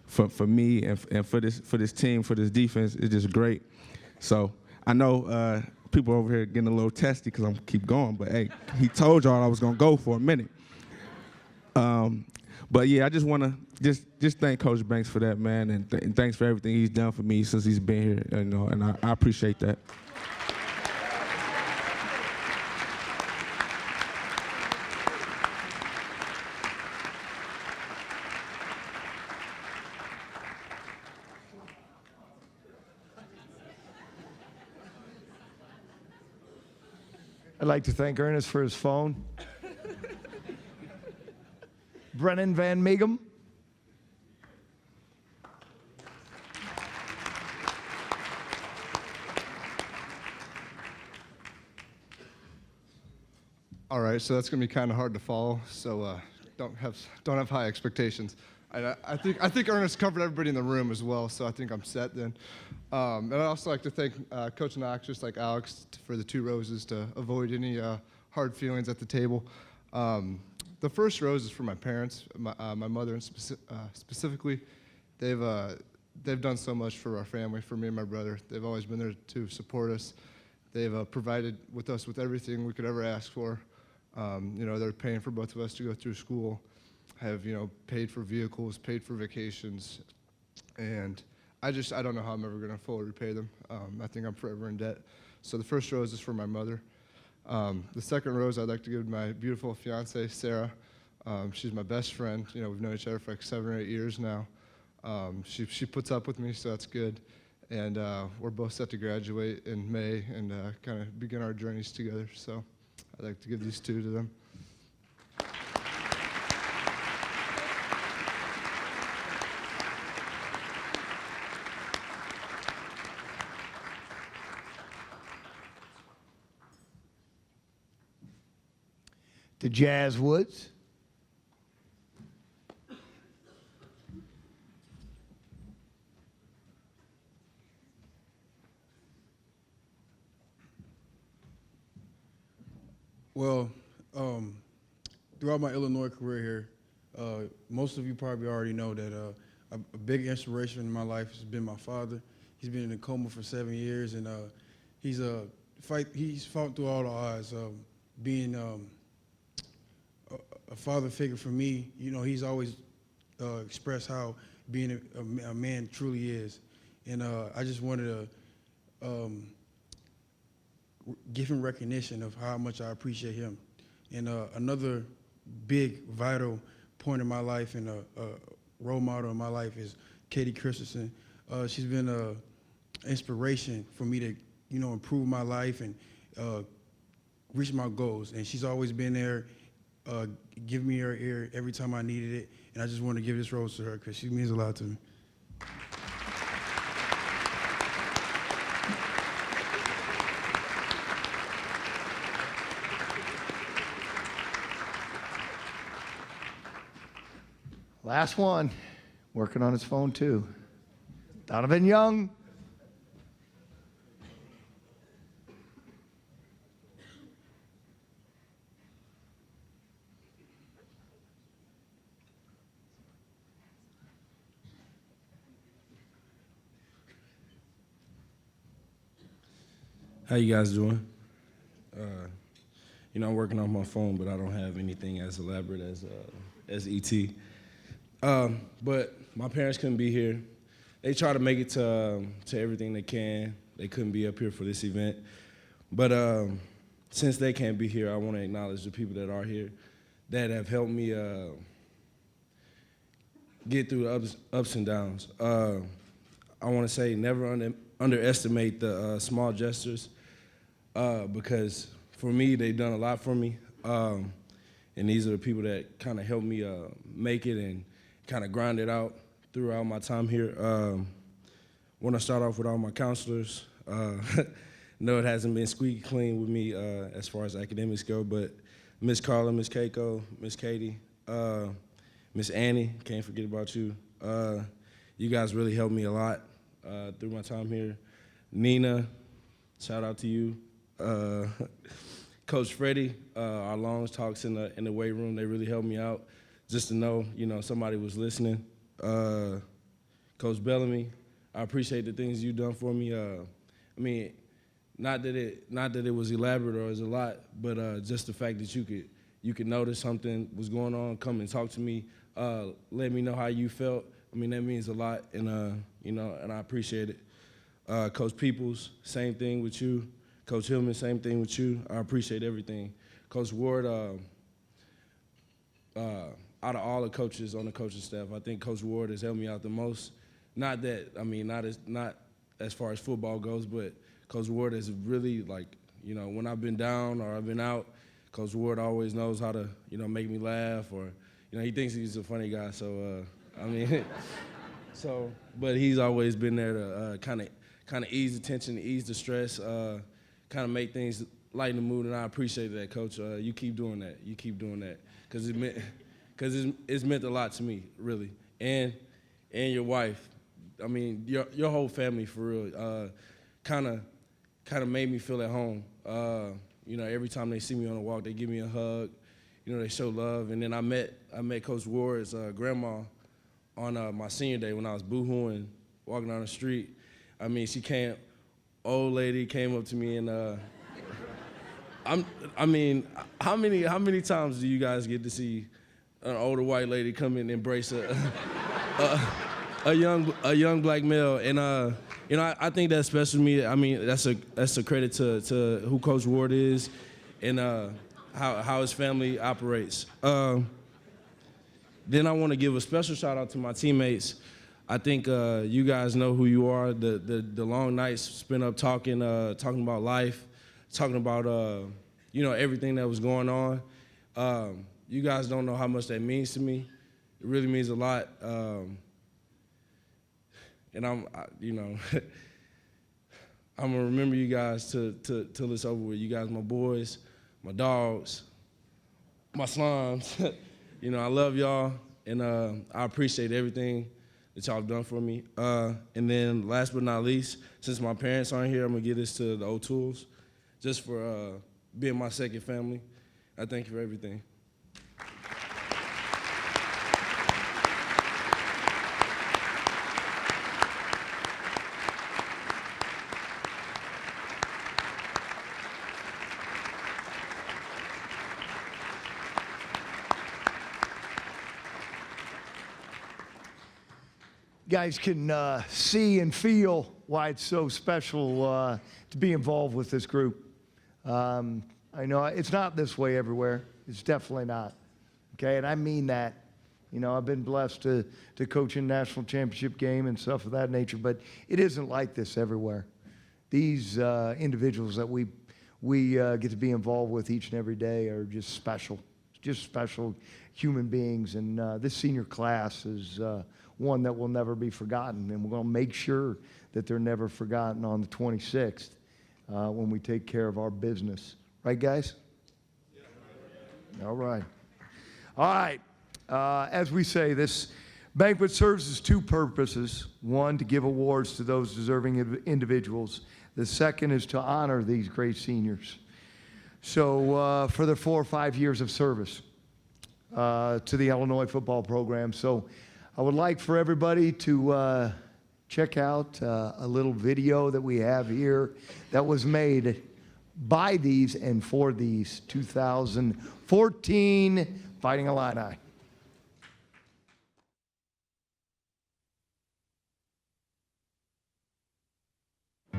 for me and for this team, for this defense, is just great. So I know people over here getting a little testy because I'm keep going, but hey, he told y'all I was gonna go for a minute. But yeah, I just want to just thank Coach Banks for that, man, and thanks for everything he's done for me since he's been here, and I appreciate that. I'd like to thank Ernest for his phone. Brennan Van Meegum. All right, so that's going to be kind of hard to follow. So don't have high expectations. I think Ernest covered everybody in the room as well, so I think I'm set then. And I'd also like to thank Coach Knox, just like Alex, for the 2 roses to avoid any hard feelings at the table. The first rose is for my parents, my mother and specifically. They've done so much for our family, for me and my brother. They've always been there to support us. They've provided us with everything we could ever ask for. They're paying for both of us to go through school, have, paid for vehicles, paid for vacations. And I don't know how I'm ever going to fully repay them. I think I'm forever in debt. So the first rose is for my mother. The second rose I'd like to give my beautiful fiance, Sarah. She's my best friend. We've known each other for like 7 or 8 years now. She puts up with me, so that's good. And we're both set to graduate in May and kind of begin our journeys together. So I'd like to give these 2 to them. The Jazz Woods. Well, throughout my Illinois career here, most of you probably already know that a big inspiration in my life has been my father. He's been in a coma for 7 years, and he's fought through all the odds. Being a father figure for me, he's always expressed how being a man truly is, and I just wanted to give him recognition of how much I appreciate him. And another big, vital point in my life and a role model in my life is Katie Christensen. She's been an inspiration for me to, improve my life and reach my goals. And she's always been there, giving me her ear every time I needed it. And I just want to give this rose to her because she means a lot to me. Last one, working on his phone too. Donovan Young. How you guys doing? I'm working on my phone, but I don't have anything as elaborate as ET. But my parents couldn't be here. They try to make it to everything they can. They couldn't be up here for this event. But since they can't be here, I want to acknowledge the people that are here that have helped me get through the ups and downs. I want to say never underestimate the small gestures because for me, they've done a lot for me. And these are the people that kind of helped me make it and kind of grind it out throughout my time here. I want to start off with all my counselors. No, it hasn't been squeaky clean with me as far as academics go, but Miss Carla, Miss Keiko, Miss Katie, Miss Annie, can't forget about you. You guys really helped me a lot through my time here. Nina, shout out to you. Coach Freddie, our long talks in the weight room, they really helped me out. Just to know, somebody was listening. Coach Bellamy, I appreciate the things you've done for me. Not that it was elaborate or it was a lot, but just the fact that you could notice something was going on, come and talk to me, let me know how you felt. That means a lot, and and I appreciate it. Coach Peoples, same thing with you. Coach Hillman, same thing with you. I appreciate everything. Coach Ward, out of all the coaches on the coaching staff, I think Coach Ward has helped me out the most. Not as far as football goes, but Coach Ward is really when I've been down or I've been out, Coach Ward always knows how to, make me laugh or, he thinks he's a funny guy. So, but he's always been there to kind of ease the tension, ease the stress, kind of make things lighten the mood, and I appreciate that, Coach. You keep doing that. You keep doing that because because it's meant a lot to me, really. And your wife, I mean, your whole family, for real, kind of made me feel at home. You know, every time they see me on a walk, they give me a hug. You know, they show love. And then I met Coach Ward's grandma on my senior day when I was boo-hooing, walking down the street. I mean, old lady came up to me and I mean, how many times do you guys get to see an older white lady come in and embrace a young black male? And you know, I think that's special to me. I mean, that's a credit to who Coach Ward is and how his family operates. Then I want to give a special shout out to my teammates. I think you guys know who you are. The long nights spent up talking about life, talking about you know, everything that was going on. You guys don't know how much that means to me. It really means a lot. And you know, I'm gonna remember you guys till it's over with. You guys, my boys, my dogs, my slimes. You know, I love y'all, and I appreciate everything that y'all have done for me. And then last but not least, since my parents aren't here, I'm gonna give this to the O'Tools, just for being my second family. I thank you for everything. You guys can see and feel why it's so special to be involved with this group. I know it's not this way everywhere. It's definitely not. Okay, and I mean that. You know, I've been blessed to coach in national championship game and stuff of that nature, but it isn't like this everywhere. These individuals that we get to be involved with each and every day are just special human beings. And this senior class is one that will never be forgotten, and we're going to make sure that they're never forgotten on the 26th when we take care of our business. Right, guys? Yeah. All right. All right. As we say, this banquet serves as two purposes. One, to give awards to those deserving individuals. The second is to honor these great seniors. So for their 4 or 5 years of service to the Illinois football program. So I would like for everybody to check out a little video that we have here that was made by these and for these 2014 Fighting Illini.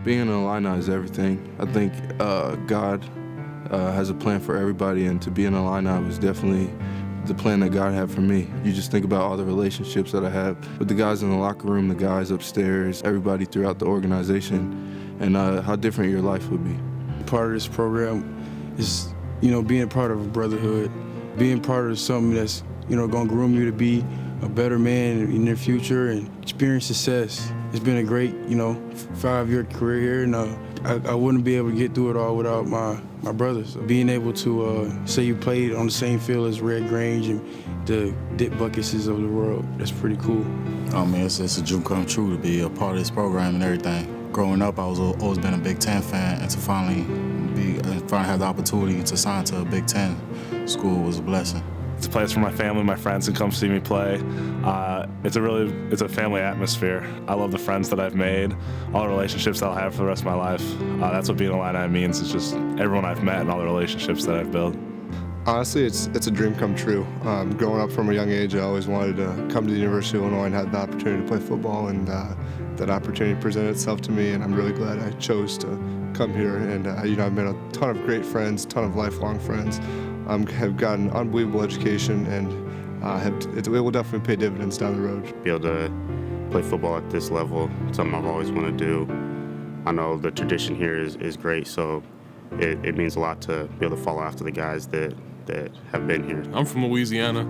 Being an Illini is everything. I think God has a plan for everybody, and to be an Illini was definitely the plan that God had for me. You just think about all the relationships that I have with the guys in the locker room, the guys upstairs, everybody throughout the organization, and how different your life would be. Part of this program is, you know, being part of a brotherhood, being part of something that's, you know, going to groom you to be a better man in the future and experience success. It's been a great, you know, 5-year career here, and I wouldn't be able to get through it all without my brothers. Being able to say you played on the same field as Red Grange and the Dick Buckeses of the world, that's pretty cool. I mean, it's a dream come true to be a part of this program and everything. Growing up, I was always been a Big Ten fan, and to finally have the opportunity to sign to a Big Ten school was a blessing. It's a place for my family, my friends to come see me play. It's a family atmosphere. I love the friends that I've made, all the relationships that I'll have for the rest of my life. That's what being an Illini means. It's just everyone I've met and all the relationships that I've built. Honestly, it's a dream come true. Growing up from a young age, I always wanted to come to the University of Illinois and have the opportunity to play football, and that opportunity presented itself to me, and I'm really glad I chose to come here. And you know, I've made a ton of great friends, a ton of lifelong friends. Have gotten unbelievable education, and it will definitely pay dividends down the road. Be able to play football at this level, something I've always wanted to do. I know the tradition here is great, so it means a lot to be able to follow after the guys that have been here. I'm from Louisiana,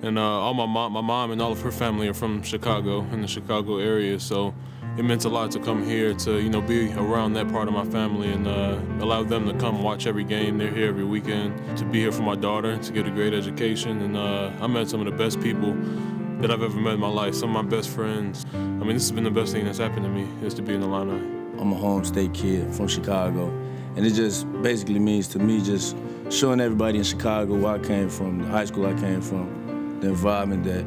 and all my mom and all of her family are from Chicago, in the Chicago area. So, it meant a lot to come here to, be around that part of my family and allow them to come watch every game. They're here every weekend. To be here for my daughter, to get a great education. And I met some of the best people that I've ever met in my life, some of my best friends. This has been the best thing that's happened to me, is to be in the Illini. I'm a home state kid from Chicago, and it just basically means to me just showing everybody in Chicago where I came from, the high school I came from, the environment that,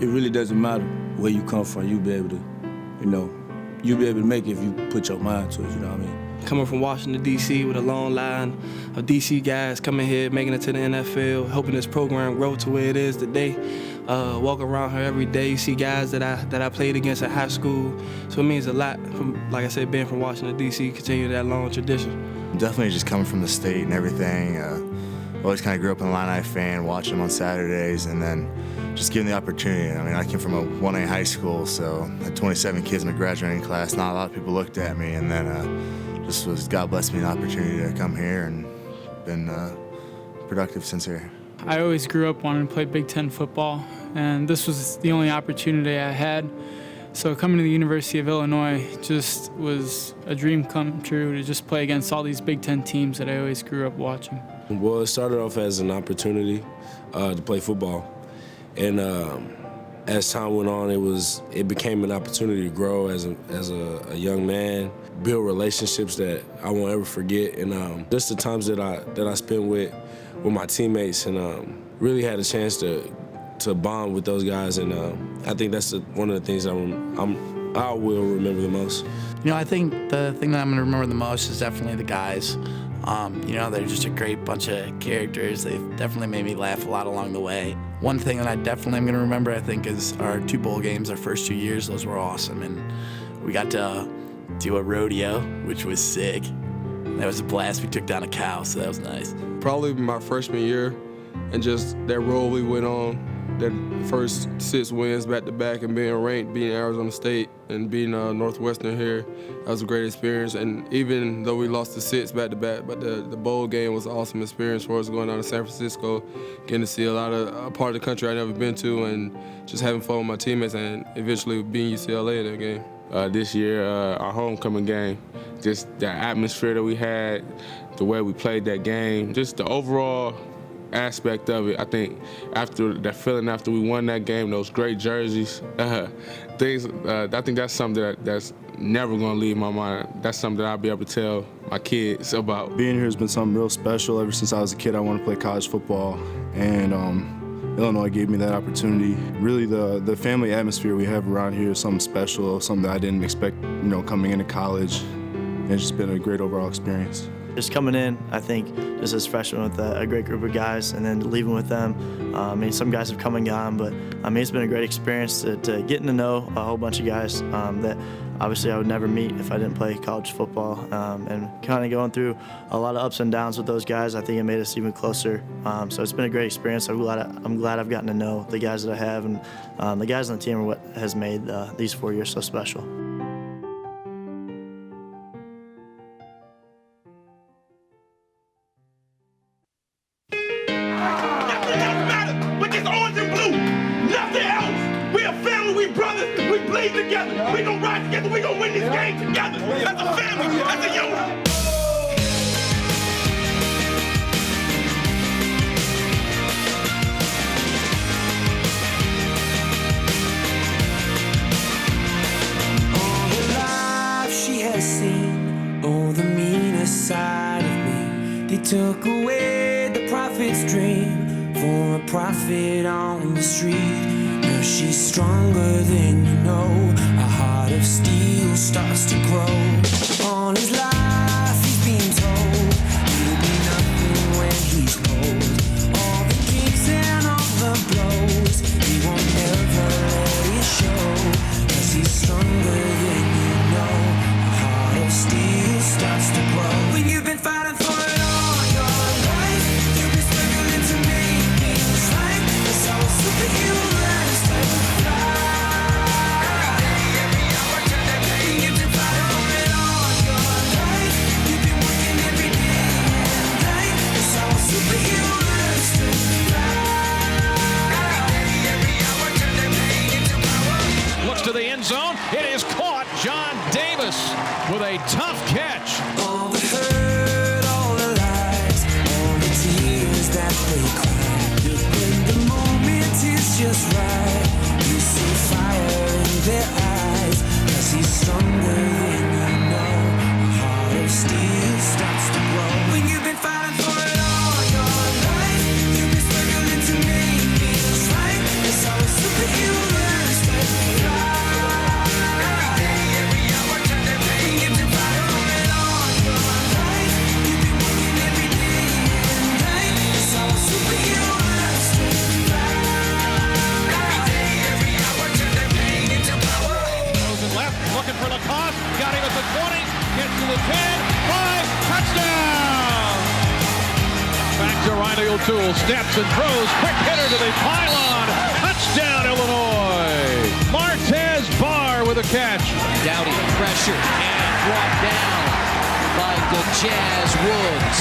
it really doesn't matter where you come from, you'll be able to make it if you put your mind to it, Coming from Washington, D.C. with a long line of D.C. guys coming here, making it to the NFL, helping this program grow to where it is today. Walk around here every day, you see guys that I played against at high school. So it means a lot, from, like I said, being from Washington, D.C., continue that long tradition. Definitely just coming from the state and everything. Always kind of grew up an Illini fan, watching them on Saturdays, and then just given the opportunity. I came from a 1A high school, so I had 27 kids in my graduating class. Not a lot of people looked at me, and then God blessed me an opportunity to come here and been productive since here. I always grew up wanting to play Big Ten football, and this was the only opportunity I had. So coming to the University of Illinois just was a dream come true, to just play against all these Big Ten teams that I always grew up watching. Well, it started off as an opportunity to play football, and as time went on, it became an opportunity to grow as a young man, build relationships that I won't ever forget, and just the times that I spent with my teammates, and really had a chance to bond with those guys, and I think that's one of the things I will remember the most. I think the thing that I'm going to remember the most is definitely the guys. They're just a great bunch of characters. They've definitely made me laugh a lot along the way. One thing that I definitely am going to remember, I think, is our 2 bowl games, our first 2 years. Those were awesome, and we got to do a rodeo, which was sick. That was a blast. We took down a cow, so that was nice. Probably my freshman year, and just that role we went on, that first 6 wins back-to-back, and being ranked, beating Arizona State, and beating Northwestern here, that was a great experience. And even though we lost the 6 back-to-back, but the bowl game was an awesome experience for us, going down to San Francisco, getting to see a part of the country I'd never been to, and just having fun with my teammates, and eventually beating UCLA in that game. This year, our homecoming game, just the atmosphere that we had, the way we played that game, just the overall aspect of it. I think after that feeling after we won that game, those great jerseys, I think that's something that's never going to leave my mind. That's something that I'll be able to tell my kids about. Being here has been something real special. Ever since I was a kid, I wanted to play college football, and Illinois gave me that opportunity. Really, the family atmosphere we have around here is something special, something that I didn't expect, coming into college. And it's just been a great overall experience. Just coming in, I think, just as freshmen with a great group of guys, and then leaving with them. Some guys have come and gone, but it's been a great experience to getting to know a whole bunch of guys that obviously I would never meet if I didn't play college football. And kind of going through a lot of ups and downs with those guys, I think it made us even closer. So it's been a great experience. I'm glad I've gotten to know the guys that I have, and the guys on the team are what has made these 4 years so special. Together. We gonna ride together. We gonna win this game together. As a family, as a unit. All her life she has seen, oh, the meanest side of me. They took away the prophet's dream for a prophet on the street. She's stronger than you know. A heart of steel starts to grow. All his life he's been told he'll be nothing when he's old. All the kicks and all the blows, he won't ever let it show. 'Cause he's stronger than you know. A heart of steel starts to grow. When you've been fighting for it all your life, you've been struggling to make things right. It's all superhuman. Every hour, turn that page. You've been fighting for it all your life. a tough catch. All the hurt, all the lies, all the tears that they cry. When the moment is just right, you see fire in their eyes. 'Cause he's stronger than you know. A heart of steel starts to grow. When you've been fighting for it all your life, you've been struggling to make things right. That's how a superhero learns to fly. Looking for Lacoste, got him at the 20, gets to the 10, 5, touchdown! Back to Riley O'Toole, steps and throws, quick hitter to the pylon, touchdown Illinois! Martez Barr with a catch. Dowdy, pressure, and brought down by the Jazz Woods.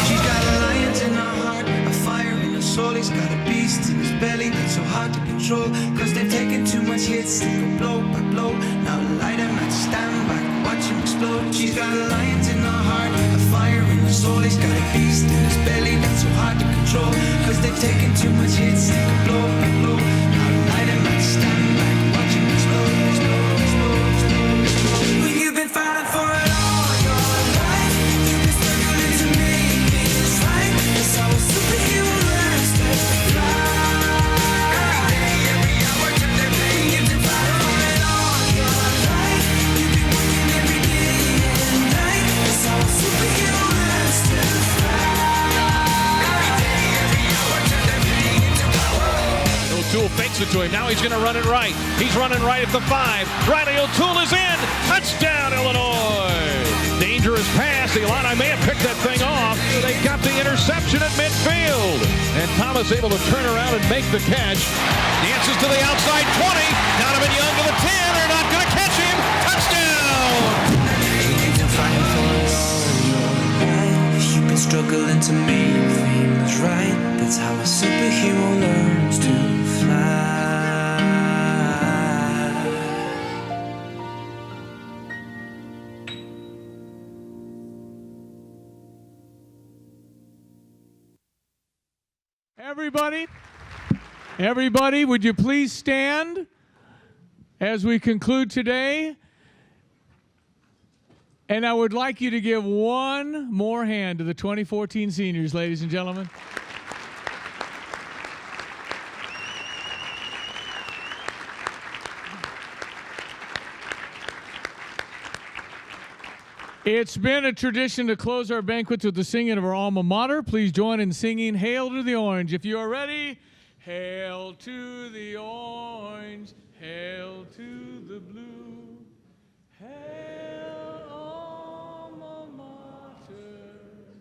She's got a lion in her heart, a fire in her soul. He's got a beast in his belly that's so hard to control. 'Cause they've taken too much hits, they go blow by blow. Now light him and stand back, watch him explode. She's got a lion in her heart, a fire in her soul. He's got a beast in his belly that's so hard to control. 'Cause they've taken too much hits, they go blow by blow. Now light him and stand back, watch him explode, explode, explode, explode, explode. When you've been fighting for it all your life, you've been struggling to make things right. That's how a superhero learns to fly. O'Toole fakes it to him. Now he's going to run it right. He's running right at the 5. Riley O'Toole is in. Touchdown, Illinois. Dangerous pass. Illini may have picked that thing off. They got the interception at midfield. And Thomas able to turn around and make the catch. Dances to the outside 20. Donovan Young to the 10. They're not going to catch him. Touchdown. You've been struggling to make things right. That's how a superhero learns to fly. Everybody, would you please stand as we conclude today? And I would like you to give one more hand to the 2014 seniors, ladies and gentlemen. It's been a tradition to close our banquets with the singing of our alma mater. Please join in singing Hail to the Orange. If you are ready, hail to the orange, hail to the blue, hail alma mater,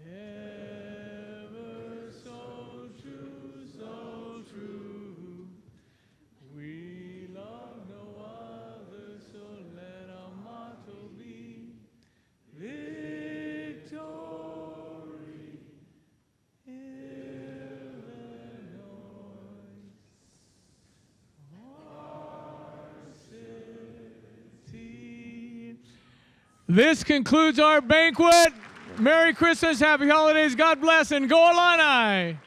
ever so true, so true. We love no other, so let our motto be victory, Illinois, our city. This concludes our banquet. Merry Christmas, Happy Holidays, God bless, and go Illini!